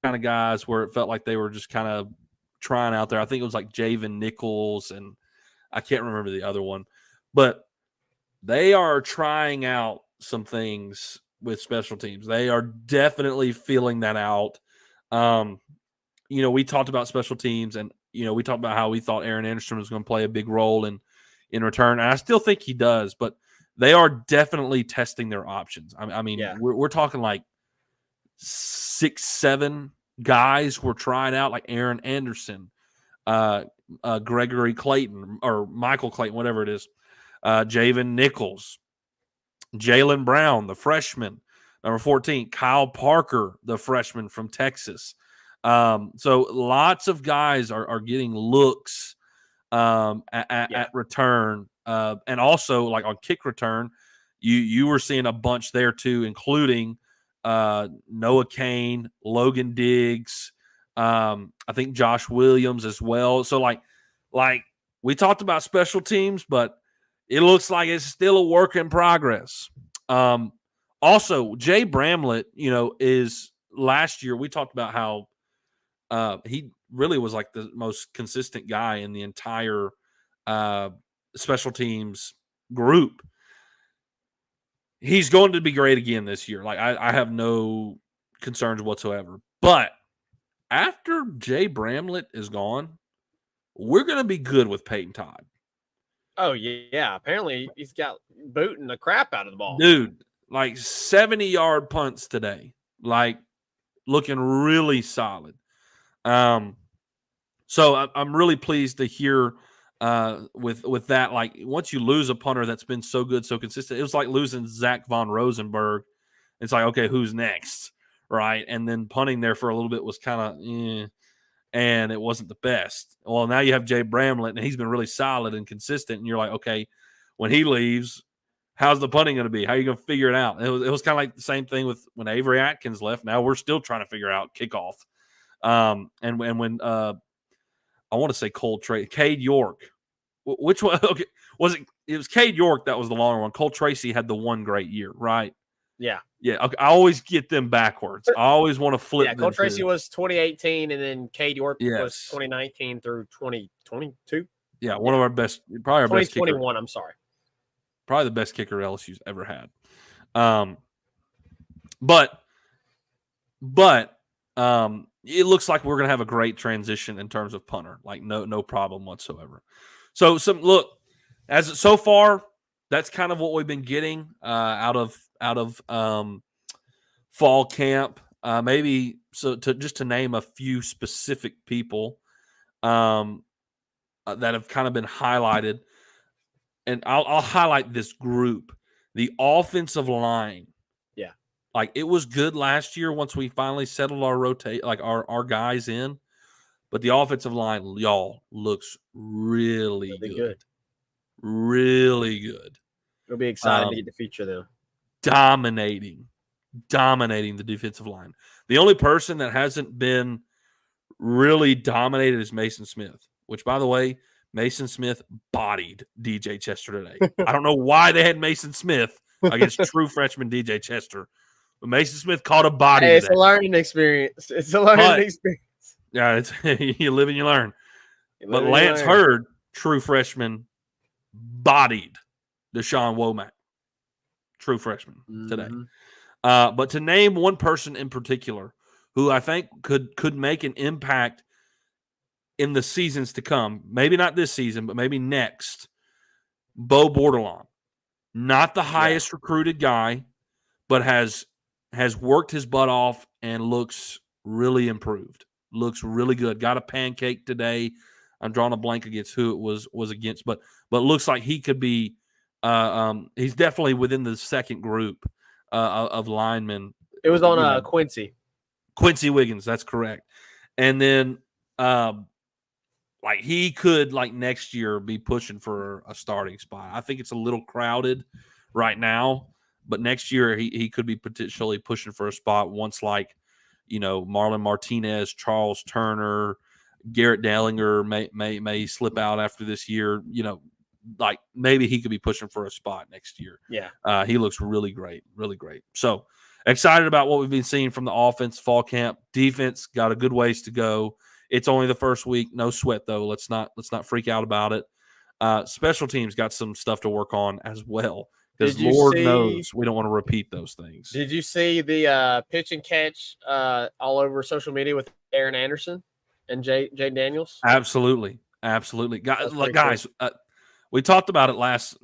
kind of guys where it felt like they were just kind of trying out there. I think it was like Javen Nichols, and I can't remember the other one. But they are trying out some things with special teams. They are definitely feeling that out. We talked about special teams, and, we talked about how we thought Aaron Anderson was going to play a big role in return. And I still think he does, but they are definitely testing their options. We're talking like 6-7 guys were trying out, like Aaron Anderson, Gregory Clayton or Michael Clayton, whatever it is, Javen Nichols, Jalen Brown, the freshman, number 14, Kyle Parker, the freshman from Texas. So lots of guys are getting looks at return, and also like on kick return, you were seeing a bunch there too, including Noah Cain, Logan Diggs, I think Josh Williams as well. So like we talked about special teams, but it looks like it's still a work in progress. Also, Jay Bramlett, is last year we talked about how he really was like the most consistent guy in the entire special teams group. He's going to be great again this year. Like I have no concerns whatsoever. But after Jay Bramlett is gone, we're going to be good with Peyton Todd. Oh, yeah. Apparently he's got booting the crap out of the ball. Dude, like 70-yard punts today. Like looking really solid. So I'm really pleased to hear with that. Like once you lose a punter that's been so good, so consistent, it was like losing Zach Von Rosenberg. It's like, okay, who's next, right? And then punting there for a little bit was kind of, and it wasn't the best. Well, now you have Jay Bramlett, and he's been really solid and consistent. And you're like, okay, when he leaves, how's the punting going to be? How are you going to figure it out? It was kind of like the same thing with when Avery Atkins left. Now we're still trying to figure out kickoff. And when I want to say Cade York, which one? Okay, was it? It was Cade York that was the longer one. Cole Tracy had the one great year, right? Yeah. Okay. I always get them backwards. I always want to flip. Yeah, Cole Tracy was 2018, and then Cade York was 2019 through 2022. Yeah, one of our best, probably our best kicker. 2021. I'm sorry. Probably the best kicker LSU's ever had. But it looks like we're going to have a great transition in terms of punter, like no problem whatsoever. So so far, that's kind of what we've been getting out of fall camp. Maybe to name a few specific people that have kind of been highlighted, and I'll highlight this group, the offensive line. Yeah. Like it was good last year once we finally settled our our guys in. but the offensive line, y'all, looks really good. Really good. It'll be exciting to get to feature them. Dominating the defensive line. The only person that hasn't been really dominated is Mason Smith, which, by the way, Mason Smith bodied DJ Chester today. I don't know why they had Mason Smith against true freshman DJ Chester, but Mason Smith caught a body Hey, it's today. a learning experience. Yeah, it's you live and you learn. But Lance Hurd, true freshman, bodied Deshaun Womack, true freshman today. But to name one person in particular who I think could make an impact in the seasons to come, maybe not this season, but maybe next, Bo Bordelon. Not the highest recruited guy, but has worked his butt off and looks really improved. Looks really good. Got a pancake today. I'm drawing a blank against who it was against, but looks like he could be. He's definitely within the second group of linemen. It was on Quincy Wiggins. That's correct. And then, like he could next year be pushing for a starting spot. I think it's a little crowded right now, but next year he could be potentially pushing for a spot once Marlon Martinez, Charles Turner, Garrett Dellinger may slip out after this year. Maybe he could be pushing for a spot next year. Yeah. He looks really great, really great. So excited about what we've been seeing from the offense, fall camp. Defense got a good ways to go. It's only the first week. No sweat, though. Let's not freak out about it. Special teams got some stuff to work on as well, because Lord knows we don't want to repeat those things. Did you see the pitch and catch all over social media with Aaron Anderson and Jay Daniels? Absolutely. Guys, we talked about it last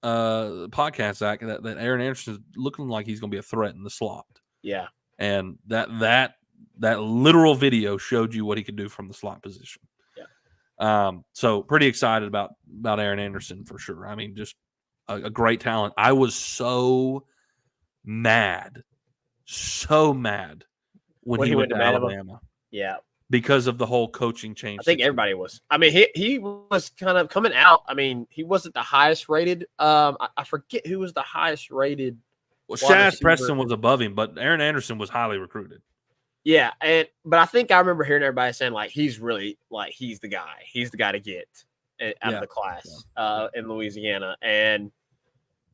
podcast, Zach, that Aaron Anderson is looking like he's going to be a threat in the slot. Yeah. And that literal video showed you what he could do from the slot position. Yeah. So pretty excited about Aaron Anderson for sure. I mean, just a great talent. I was so mad when he went to Alabama. Yeah. Because of the whole coaching change. I think everybody was. I mean, he was kind of coming out. I mean, he wasn't the highest rated. I forget who was the highest rated. Well, Shaz Preston was above him, but Aaron Anderson was highly recruited. Yeah, but I think I remember hearing everybody saying he's really he's the guy. He's the guy to get out of the class in Louisiana, and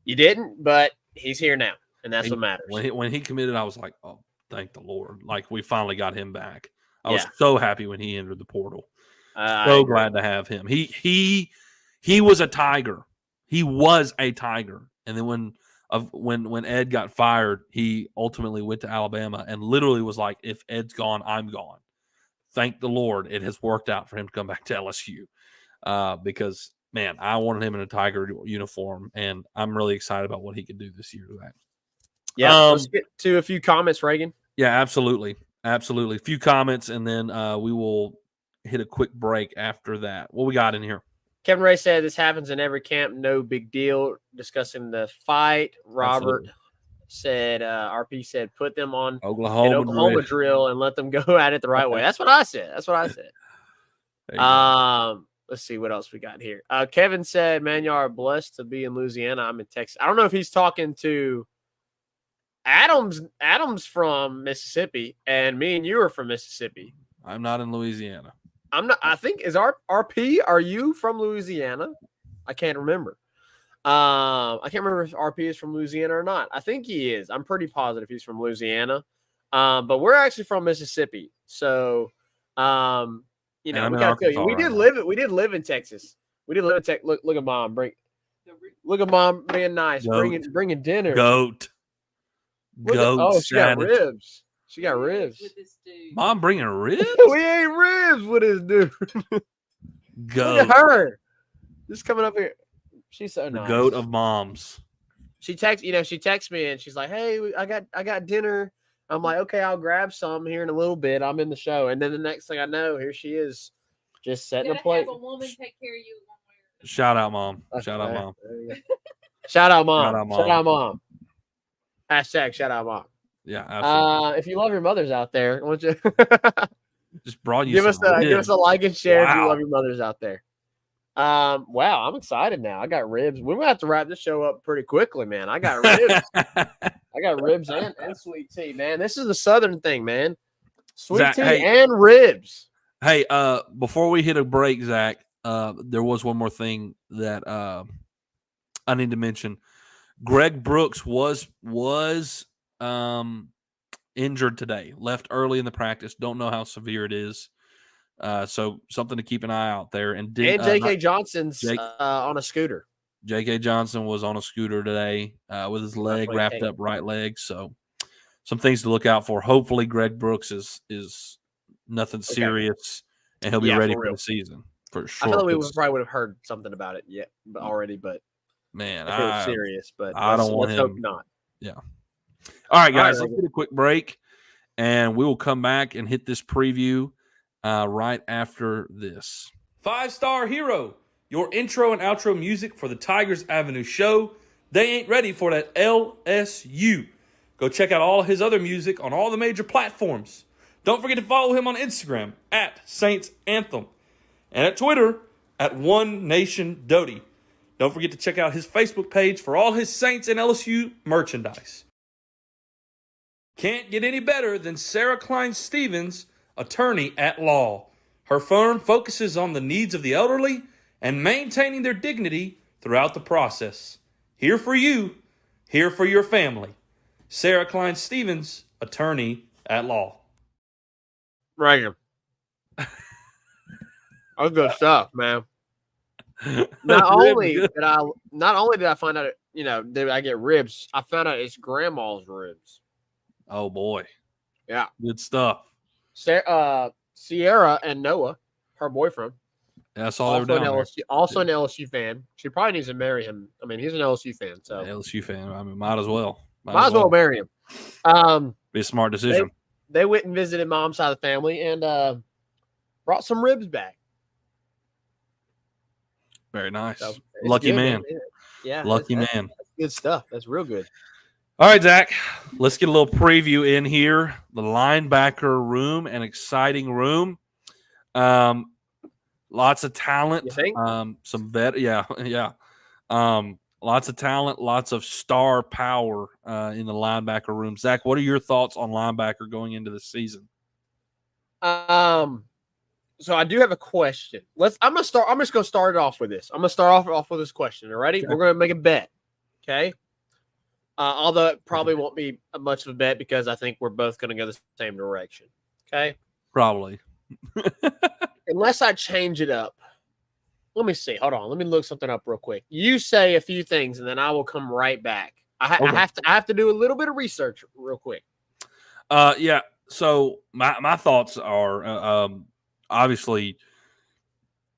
you didn't, but he's here now, and that's what matters. When he committed, I was like, oh, thank the Lord! Like we finally got him back. I was so happy when he entered the portal. So glad to have him. He was a Tiger. He was a Tiger. And then when Ed got fired, he ultimately went to Alabama and literally was like, if Ed's gone, I'm gone. Thank the Lord it has worked out for him to come back to LSU. Because, man, I wanted him in a Tiger uniform, and I'm really excited about what he can do this year. Yeah, let's get to a few comments, Reagan. Yeah, absolutely. Absolutely. A few comments, and then we will hit a quick break after that. What we got in here? Kevin Ray said this happens in every camp. No big deal. Discussing the fight. Robert said, RP said, put them on Oklahoma drill and let them go at it the right way. That's what I said. Let's see what else we got here. Kevin said, man, y'all are blessed to be in Louisiana. I'm in Texas. I don't know if he's talking to Adam's from Mississippi, and me and you are from Mississippi. I'm not in Louisiana. I'm not. I think is RP. Are you from Louisiana? I can't remember. I can't remember if RP is from Louisiana or not. I think he is. I'm pretty positive he's from Louisiana. But we're actually from Mississippi, so we gotta tell you, we did live in Texas. We did live in Texas. Look at mom. Look at mom being nice. Bringing dinner. Goat. She got ribs. She got ribs. Mom bringing ribs? We ate ribs with this dude. Goat. Look at her. Just coming up here. She's so nice. Goat of moms. She texts me and she's like, "Hey, I got dinner." I'm like, "Okay, I'll grab some here in a little bit. I'm in the show." And then the next thing I know, here she is, just setting a plate. Have a woman take care of you. Shout out, mom. Shout out, mom. Shout out, mom. Shout out, mom. Hashtag shout out, mom. Yeah, absolutely. If you love your mothers out there, I want you Just brought you Give us some a like and share if you Wow. love your mothers out there. Wow, I'm excited now. I got ribs. We're gonna have to wrap this show up pretty quickly, man. I got ribs. I got ribs and sweet tea, man. This is a southern thing, man. Sweet Zach, tea hey. and ribs. Hey, before we hit a break, Zach, there was one more thing that I need to mention. Greg Brooks was injured today. Left early in the practice. Don't know how severe it is. So something to keep an eye out there. And J.K. Johnson's Jake- on a scooter. J.K. Johnson was on a scooter today with his leg wrapped up, right leg. So some things to look out for. Hopefully, Greg Brooks is nothing serious, and he'll be ready for the season for sure. I feel like we probably would have heard something about it already, but man, if it was serious. But I don't want him. Hope not. Yeah. All right, guys, let's get a quick break, and we will come back and hit this preview right after this. 5-Star Hero, your intro and outro music for the Tigers Avenue show. They ain't ready for that LSU. Go check out all his other music on all the major platforms. Don't forget to follow him on Instagram at Saints Anthem and at Twitter at OneNationDoty. Don't forget to check out his Facebook page for all his Saints and LSU merchandise. Can't get any better than Sarah Klein Stevens, attorney at law. Her firm focuses on the needs of the elderly and maintaining their dignity throughout the process. Here for you, here for your family. Sarah Klein Stevens, attorney at law. Reagan. That was good stuff, man. Not only did I find out, did I get ribs, I found out it's grandma's ribs. Oh boy. Yeah. Good stuff. Sierra and Noah, her boyfriend. Yeah, I saw they were down there. Also an LSU fan. She probably needs to marry him. I mean, he's an LSU fan, so LSU fan. I mean, might as well. Might as well marry him. Be a smart decision. They went and visited mom's side of the family and brought some ribs back. Very nice. So, lucky good, man. Yeah. Lucky man. That's good stuff. That's real good. All right, Zach. Let's get a little preview in here. The linebacker room, an exciting room. Lots of talent. You think? Some vet. Yeah. Lots of talent, lots of star power in the linebacker room. Zach, what are your thoughts on linebacker going into the season? So I do have a question. I'm just gonna start it off with this. I'm gonna start off with this question. All righty? Okay. We're gonna make a bet. Okay. Although it probably won't be much of a bet because I think we're both gonna go the same direction. Okay. Probably. Unless I change it up. Let me see. Hold on. Let me look something up real quick. You say a few things, and then I will come right back. I have to do a little bit of research real quick. Yeah. So my thoughts are obviously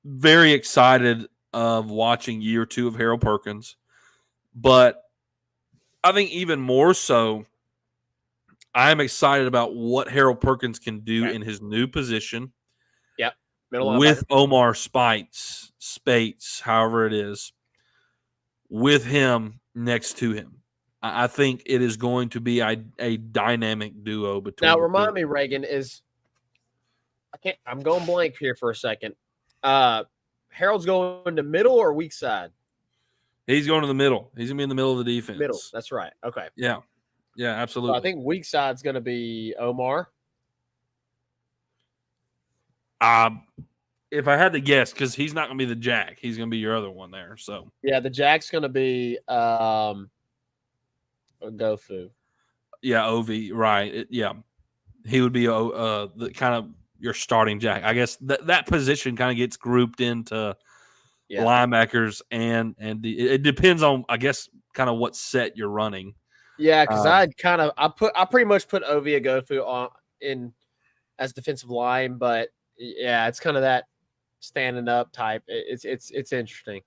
very excited of watching year 2 of Harold Perkins, but I think even more so, I'm excited about what Harold Perkins can do in his new position. Yep. With Omar Spates, however it is, with him next to him. I think it is going to be a dynamic duo between. Now, remind me, Reagan, I'm going blank here for a second. Harold's going to middle or weak side? He's going to the middle. He's going to be in the middle of the defense. Middle. That's right. Okay. Yeah. Yeah, absolutely. So I think weak side's going to be Omar. If I had to guess, because he's not going to be the jack, he's going to be your other one there. So yeah, the jack's going to be Gofu. Yeah, Ov, right? He would be the kind of your starting jack. I guess that position kind of gets grouped into linebackers, and it depends on, I guess, kind of what set you're running. Yeah, because I pretty much put Ovia Gofu on in as defensive line, but yeah, it's kind of that standing up type. It's interesting,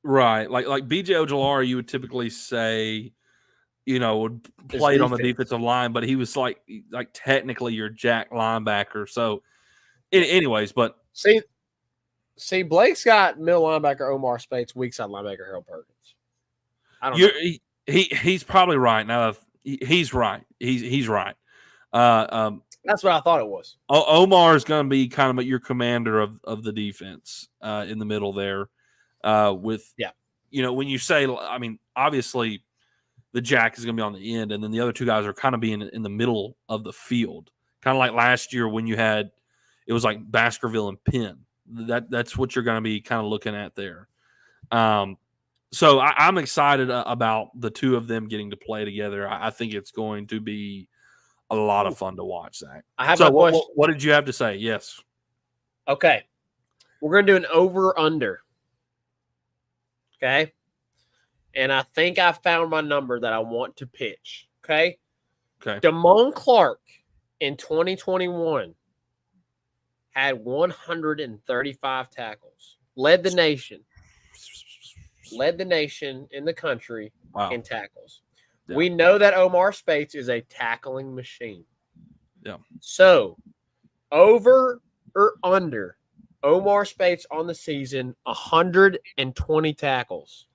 right? Like BJ Ojulari, you would typically say, would play on the defensive line, but he was like technically your jack linebacker. So, anyways, but see, Blake's got middle linebacker Omar Spates, weak side linebacker Harold Perkins. I don't know. He's probably right. Now he's right. He's right. That's what I thought it was. Omar is going to be kind of your commander of the defense in the middle there. With when you say, I mean, obviously the jack is going to be on the end, and then the other two guys are kind of being in the middle of the field, kind of like last year when you had it was like Baskerville and Penn. That's what you're going to be kind of looking at there. So I'm excited about the two of them getting to play together. I think it's going to be a lot of fun to watch, Zach. I have so my question. What did you have to say? Yes. Okay. We're going to do an over-under. Okay? And I think I found my number that I want to pitch. Okay? Okay. Damone Clark in 2021 had 135 tackles. Led the nation in the country in tackles. Yeah. We know that Omar Speights is a tackling machine. Yeah. So, over or under Omar Speights on the season, 120 tackles.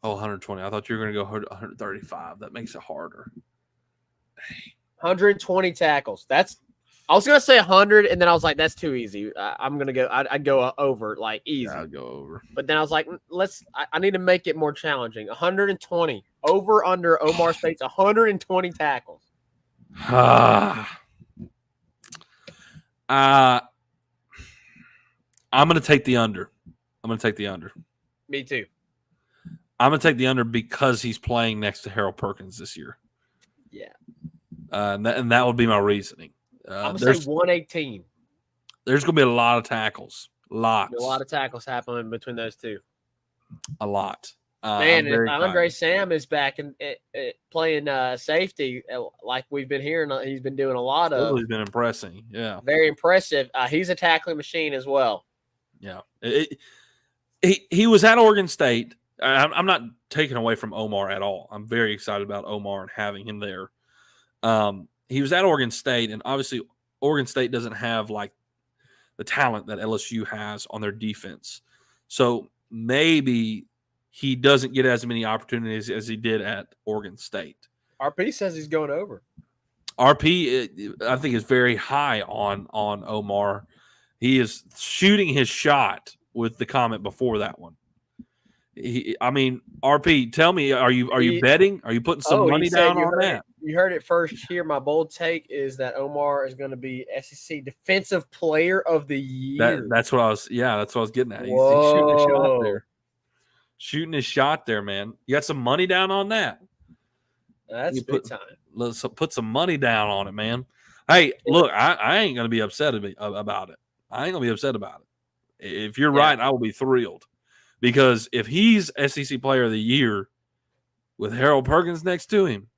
Oh, 120. I thought you were going to go 135. That makes it harder. 120 tackles. I was gonna say 100, and then I was like, "That's too easy." I'm gonna go. I'd go over like easy. Yeah, I'd go over. But then I was like, I need to make it more challenging. 120 over under Omar Speights. 120 tackles. I'm gonna take the under. Me too. I'm gonna take the under because he's playing next to Harold Perkins this year. Yeah. And that would be my reasosoning. I'm going to say 118. There's going to be a lot of tackles. Lots. A lot of tackles happening between those two. A lot. Man, Andre Sam is back and playing safety like we've been hearing. He's been doing a lot of. He's been impressing. Yeah. Very impressive. He's a tackling machine as well. Yeah. He was at Oregon State. I'm not taking away from Omar at all. I'm very excited about Omar and having him there. He was at Oregon State, and obviously Oregon State doesn't have like the talent that LSU has on their defense. So maybe he doesn't get as many opportunities as he did at Oregon State. RP says he's going over. RP, I think, is very high on Omar. He is shooting his shot with the comment before that one. RP, tell me, are you betting? Are you putting some money down on that? You heard it first here. My bold take is that Omar is going to be SEC Defensive Player of the Year. That's what I was getting at. He's shooting his shot there, man. You got some money down on that? That's big time. Let's put some money down on it, man. Hey, look, I ain't going to be upset about it. I ain't going to be upset about it. If you're right, I will be thrilled. Because if he's SEC Player of the Year with Harold Perkins next to him,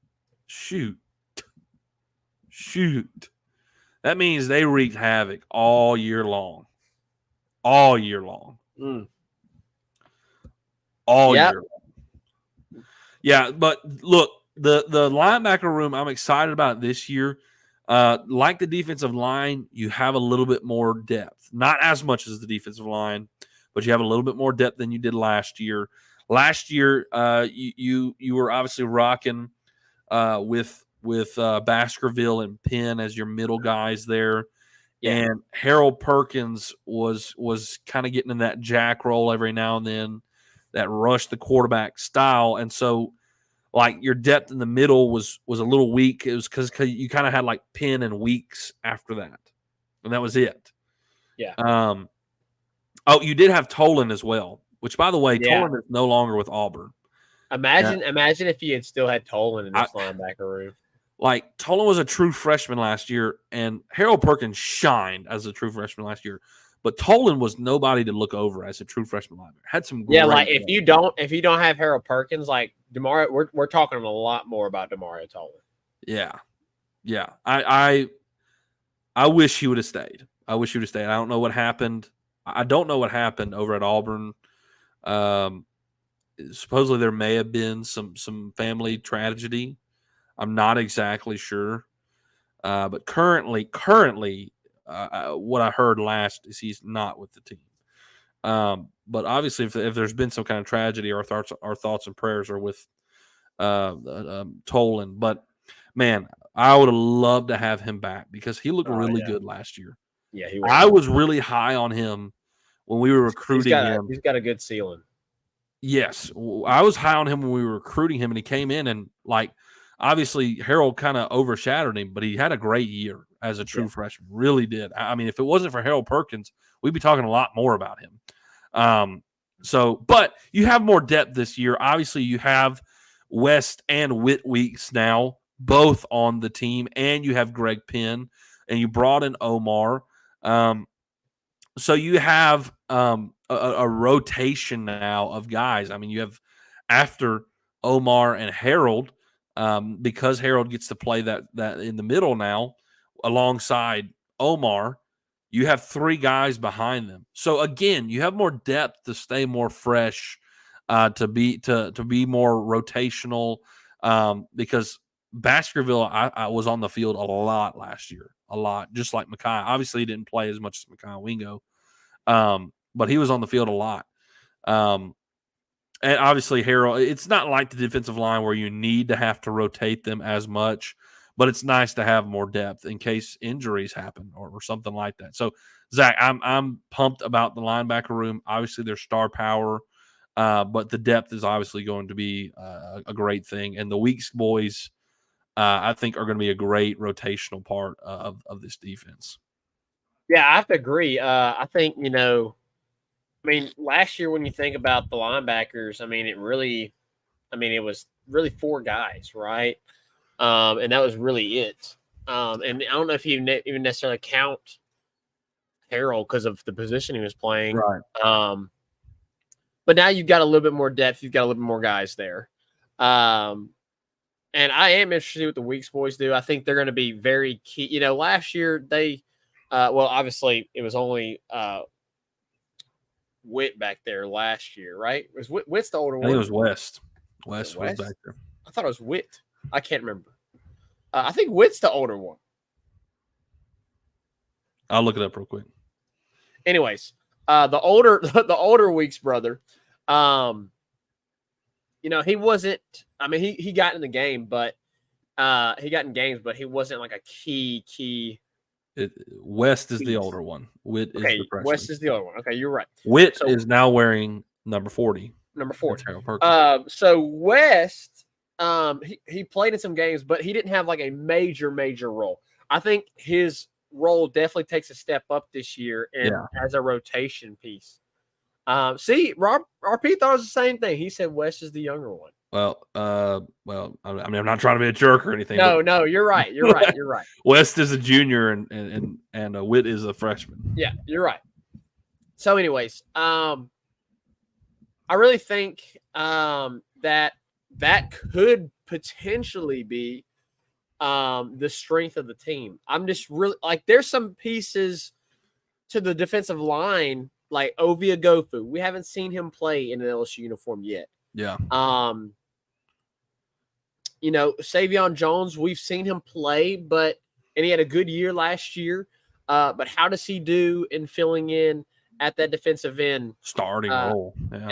shoot. That means they wreaked havoc all year long. All year long. All year long. Yeah, but look, the linebacker room, I'm excited about this year. Like the defensive line, you have a little bit more depth. Not as much as the defensive line, but you have a little bit more depth than you did last year. Last year, you were obviously rocking with Baskerville and Penn as your middle guys there. Yeah. And Harold Perkins was kind of getting in that jack roll every now and then, that rush the quarterback style. And so, like, your depth in the middle was a little weak. It was because you kind of had, like, Penn and Weeks after that. And that was it. Yeah. You did have Tolan as well, which, by the way, Tolan is no longer with Auburn. Imagine if you had still had Tolan in this linebacker room. Like, Tolan was a true freshman last year, and Harold Perkins shined as a true freshman last year. But Tolan was nobody to look over as a true freshman linebacker. Had some great like if you don't have Harold Perkins, like Demario, we're talking a lot more about Demario Tolan. Yeah. I wish he would have stayed. I don't know what happened. I don't know what happened over at Auburn. Supposedly there may have been some family tragedy. I'm not exactly sure. But currently, what I heard last is he's not with the team. But obviously, if there's been some kind of tragedy, our thoughts and prayers are with Tolan. But man, I would have loved to have him back because he looked really yeah. good last year. Yeah, he I was really high on him when we were recruiting him. He's got a good ceiling. Yes, I was high on him when we were recruiting him, and he came in and obviously Harold kind of overshadowed him, but he had a great year as a true freshman. Really did. I mean, if it wasn't for Harold Perkins, we'd be talking a lot more about him. But you have more depth this year. Obviously, you have West and Whit Weeks now both on the team, and you have Greg Penn, and you brought in Omar. So you have a rotation now of guys. I mean, you have after Omar and Harold, because Harold gets to play that in the middle now alongside Omar, you have 3 guys behind them. So again, you have more depth to stay more fresh, to be more rotational, because Baskerville I was on the field a lot last year, a lot, just like Mekhi. Obviously, he didn't play as much as Mekhi Wingo, but he was on the field a lot. And obviously, Harold, it's not like the defensive line where you need to have to rotate them as much, but it's nice to have more depth in case injuries happen or something like that. So, Zach, I'm pumped about the linebacker room. Obviously, there's star power, but the depth is obviously going to be a great thing. And the Weeks boys, I think, are going to be a great rotational part of this defense. Yeah, I have to agree. I think, last year when you think about the linebackers, it was really 4 guys, right? And that was really it. And I don't know if you even necessarily count Harold because of the position he was playing. Right. But now you've got a little bit more depth. You've got a little bit more guys there. And I am interested in what the Weeks boys do. I think they're going to be very key. Last year they obviously it was only Witt back there last year, right? Was Witt's the older one? I think it was West. West was back there. I thought it was Witt. I can't remember. I think Witt's the older one. I'll look it up real quick. Anyways, the older Weeks brother, he wasn't. He got in the game, but he got in games, but he wasn't like a key. West is the older one. Witt is the freshman. West is the older one. Okay, you're right. Witt is now wearing number 40. Number 40. So West, he played in some games, but he didn't have like a major role. I think his role definitely takes a step up this year as a rotation piece. See, RP thought it was the same thing. He said West is the younger one. Well, I'm not trying to be a jerk or anything. No, you're right. You're right. West is a junior and Witt is a freshman. Yeah, you're right. So, anyways, I really think that could potentially be the strength of the team. I'm just really there's some pieces to the defensive line, like Ovia Gofu. We haven't seen him play in an LSU uniform yet. Yeah. Savion Jones, we've seen him play, and he had a good year last year. But how does he do in filling in at that defensive end starting role? Yeah.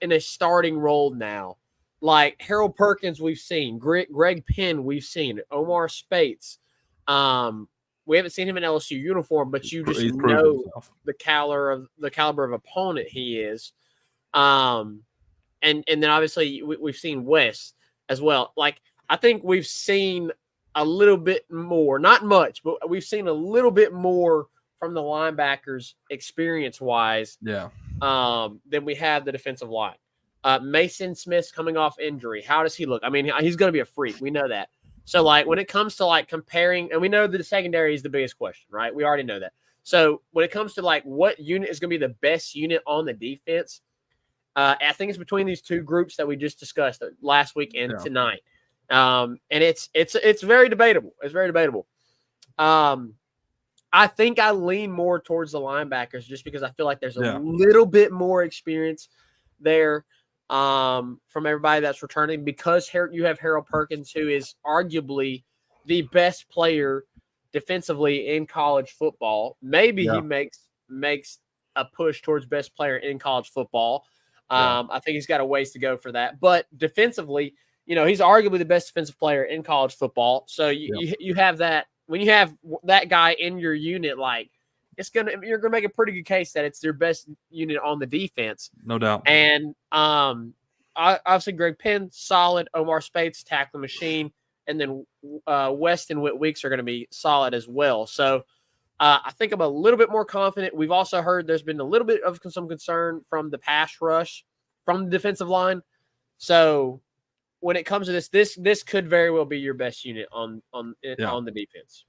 In a starting role now, like Harold Perkins, we've seen Greg Penn, we've seen Omar Spates. We haven't seen him in LSU uniform, but you just know the caliber of opponent he is. And then obviously we've seen West as well. Like, I think we've seen a little bit more, not much, but we've seen a little bit more from the linebackers experience-wise than we have the defensive line. Mason Smith's coming off injury. How does he look? He's going to be a freak. We know that. So, when it comes to, comparing – and we know that the secondary is the biggest question, right? We already know that. So, when it comes to, what unit is going to be the best unit on the defense, I think it's between these 2 groups that we just discussed last week and tonight. And it's very debatable. It's very debatable. I think I lean more towards the linebackers just because I feel like there's a little bit more experience there from everybody that's returning, because you have Harold Perkins, who is arguably the best player defensively in college football. Maybe he makes a push towards best player in college football. I think he's got a ways to go for that. But defensively, he's arguably the best defensive player in college football. So you have that. When you have that guy in your unit, like you're gonna make a pretty good case that it's their best unit on the defense, no doubt. And obviously Greg Penn, solid. Omar Spates, tackling machine, and then West and Whit Weeks are going to be solid as well. So I think I'm a little bit more confident. We've also heard there's been a little bit of some concern from the pass rush from the defensive line. So when it comes to this could very well be your best unit on the defense.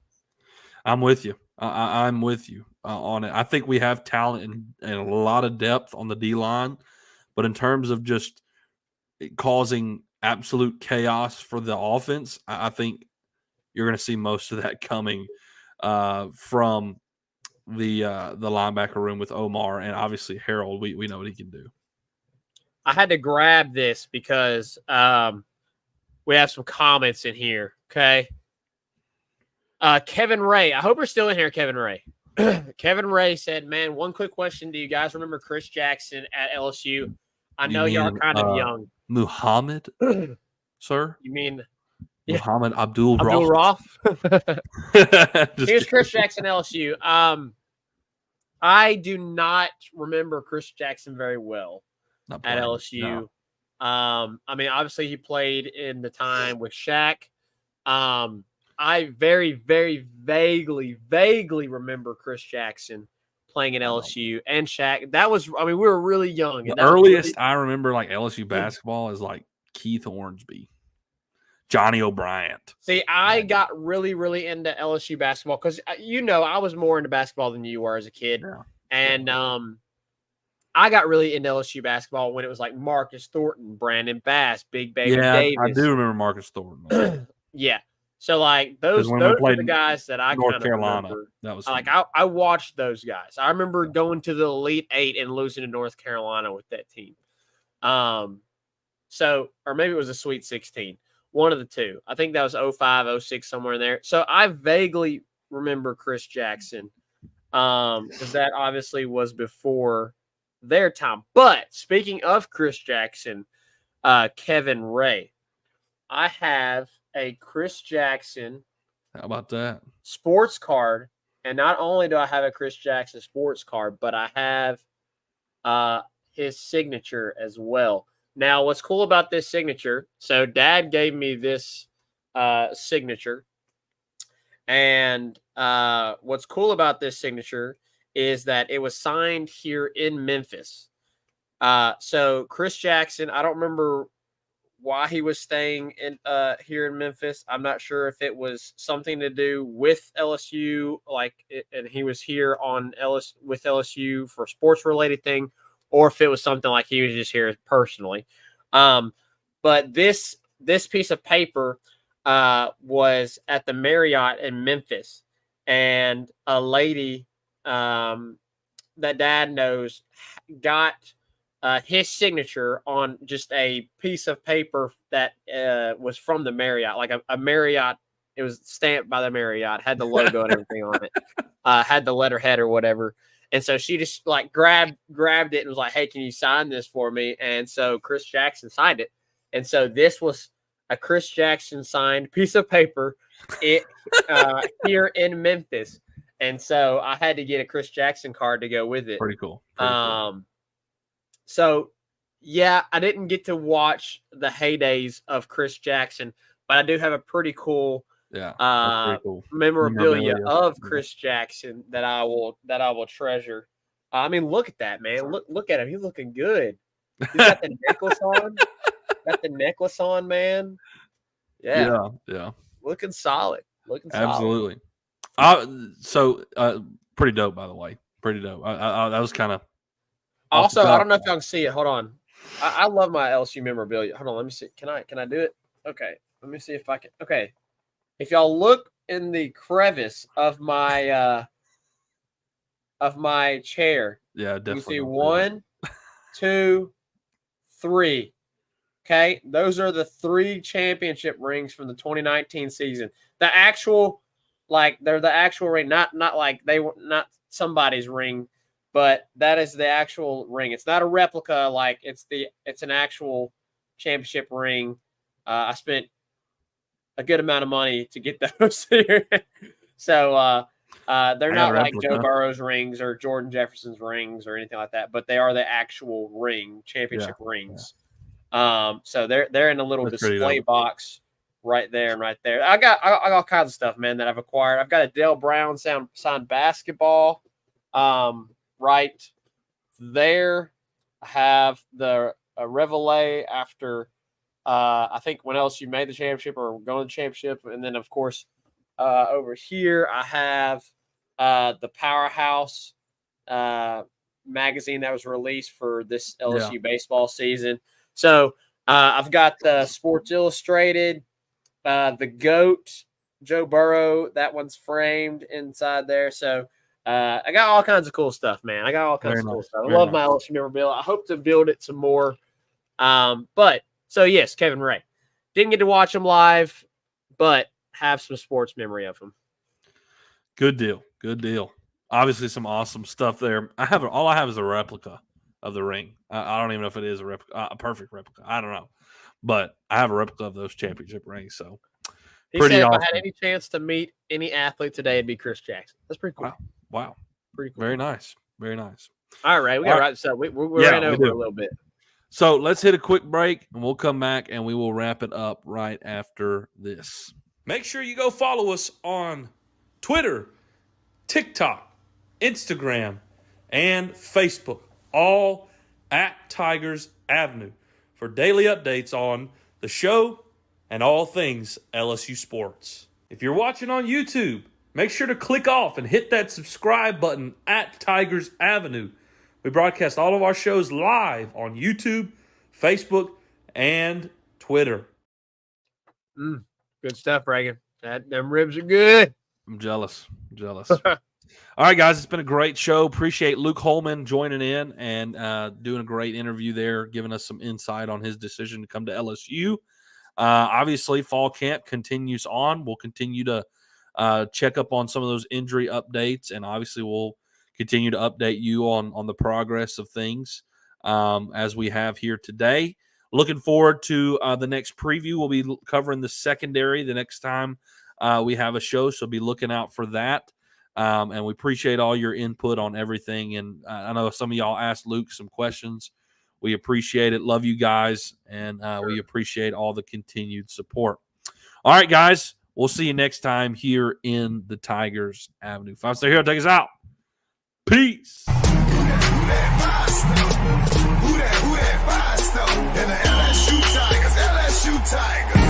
I'm with you. I'm with you on it. I think we have talent and a lot of depth on the D line, but in terms of just causing absolute chaos for the offense, I think you're going to see most of that coming from the linebacker room with Omar and obviously Harold. We know what he can do. I had to grab this because we have some comments in here. Okay. Kevin Ray. I hope you're still in here, Kevin Ray. Kevin Ray said, man, one quick question. Do you guys remember Chris Jackson at LSU? I know y'all are kind of young. Muhammad, sir? You mean Muhammad Abdul Rauf? Here's Chris Jackson, LSU. I do not remember Chris Jackson very well at LSU. No. I mean, obviously he played in the time with Shaq. I very, very vaguely remember Chris Jackson playing at LSU and Shaq. That was, I mean, we were really young. The earliest I remember like LSU basketball is like Keith Ormsby, Johnny O'Brien. See, I got really, really into LSU basketball because, I was more into basketball than you were as a kid. Yeah. And I got really into LSU basketball when it was like Marcus Thornton, Brandon Bass, Big Baby Davis. I do remember Marcus Thornton. Yeah. So, like, those are the guys that I kind of remember. That was like, I watched those guys. I remember going to the Elite Eight and losing to North Carolina with that team. So, or maybe it was a Sweet 16. One of the two. I think that was 05, 06, somewhere in there. So, I vaguely remember Chris Jackson because that obviously was before their time. But speaking of Chris Jackson, Kevin Ray, I have a Chris Jackson. How about that? Sports card. And not only do I have a Chris Jackson sports card, but I have his signature as well. Now, what's cool about this signature, so Dad gave me this signature. And what's cool about this signature is that it was signed here in Memphis. So Chris Jackson, I don't remember why he was staying in here in Memphis. I'm not sure if it was something to do with LSU, and he was here with LSU for a sports related thing, or if it was something like he was just here personally. But this piece of paper was at the Marriott in Memphis, and a lady that Dad knows got his signature on just a piece of paper that was from the Marriott, like a Marriott. It was stamped by the Marriott, had the logo and everything on it, had the letterhead or whatever. And so she just like grabbed it and was like, "Hey, can you sign this for me?" And so Chris Jackson signed it. And so this was a Chris Jackson signed piece of paper here in Memphis. And so I had to get a Chris Jackson card to go with it. Pretty cool. So, yeah, I didn't get to watch the heydays of Chris Jackson, but I do have a pretty cool, memorabilia of Chris Jackson that I will treasure. I mean, look at that, man. Look at him. He's looking good. He's got the necklace on. Got the necklace on, man. Yeah. Looking solid. Absolutely. Pretty dope, by the way. Pretty dope. That was kind of. Also, I don't know if y'all can see it. Hold on. I love my LSU memorabilia. Hold on, let me see. Can I do it? Okay. Let me see if I can. Okay. If y'all look in the crevice of my chair. Yeah, definitely. You see 1, 2, 3. Okay. Those are the 3 championship rings from the 2019 season. The actual, they're the actual ring, not like they were not somebody's ring. But that is the actual ring. It's not a replica. It's an actual championship ring I spent a good amount of money to get those here. So they're not like Joe Burrow's rings or Jordan Jefferson's rings or anything like that, but they are the actual championship rings. Yeah. So they're in a little display box right there and right there. I got all kinds of stuff, man, that I've acquired. I've got a Dale Brown signed basketball right there. I have the Reveille after I think when LSU made the championship or going to the championship. And then, of course, over here I have the Powerhouse magazine that was released for this LSU baseball season. So I've got the Sports Illustrated, the GOAT, Joe Burrow. That one's framed inside there. So I got all kinds of cool stuff, man. I got all kinds of cool stuff. I love my LSU memorabilia. I hope to build it some more. But so yes, Kevin Ray. Didn't get to watch him live, but have some sports memory of him. Good deal. Good deal. Obviously some awesome stuff there. All I have is a replica of the ring. I don't even know if it is a perfect replica. I don't know. But I have a replica of those championship rings. So he said awesome. If I had any chance to meet any athlete today, it'd be Chris Jackson. That's pretty cool. Wow. Pretty cool. Very nice. Very nice. All right. We got to wrap this up. We ran over a little bit. So let's hit a quick break, and we'll come back, and we will wrap it up right after this. Make sure you go follow us on Twitter, TikTok, Instagram, and Facebook, all at Tigers Avenue, for daily updates on the show and all things LSU sports. If you're watching on YouTube, make sure to click off and hit that subscribe button at Tigers Avenue. We broadcast all of our shows live on YouTube, Facebook, and Twitter. Good stuff, Reagan. Them ribs are good. I'm jealous. All right, guys, it's been a great show. Appreciate Luke Holman joining in and doing a great interview there, giving us some insight on his decision to come to LSU. Obviously, fall camp continues on. We'll continue to check up on some of those injury updates, and obviously we'll continue to update you on the progress of things as we have here today. Looking forward to the next preview. We'll be covering the secondary the next time we have a show, so be looking out for that. And we appreciate all your input on everything. And I know some of y'all asked Luke some questions. We appreciate it. Love you guys, and we appreciate all the continued support. All right, guys, we'll see you next time here in the Tigers Avenue. 5-Star Hero, take us out. Peace. Who that 5-star? And the LSU Tigers, LSU Tigers.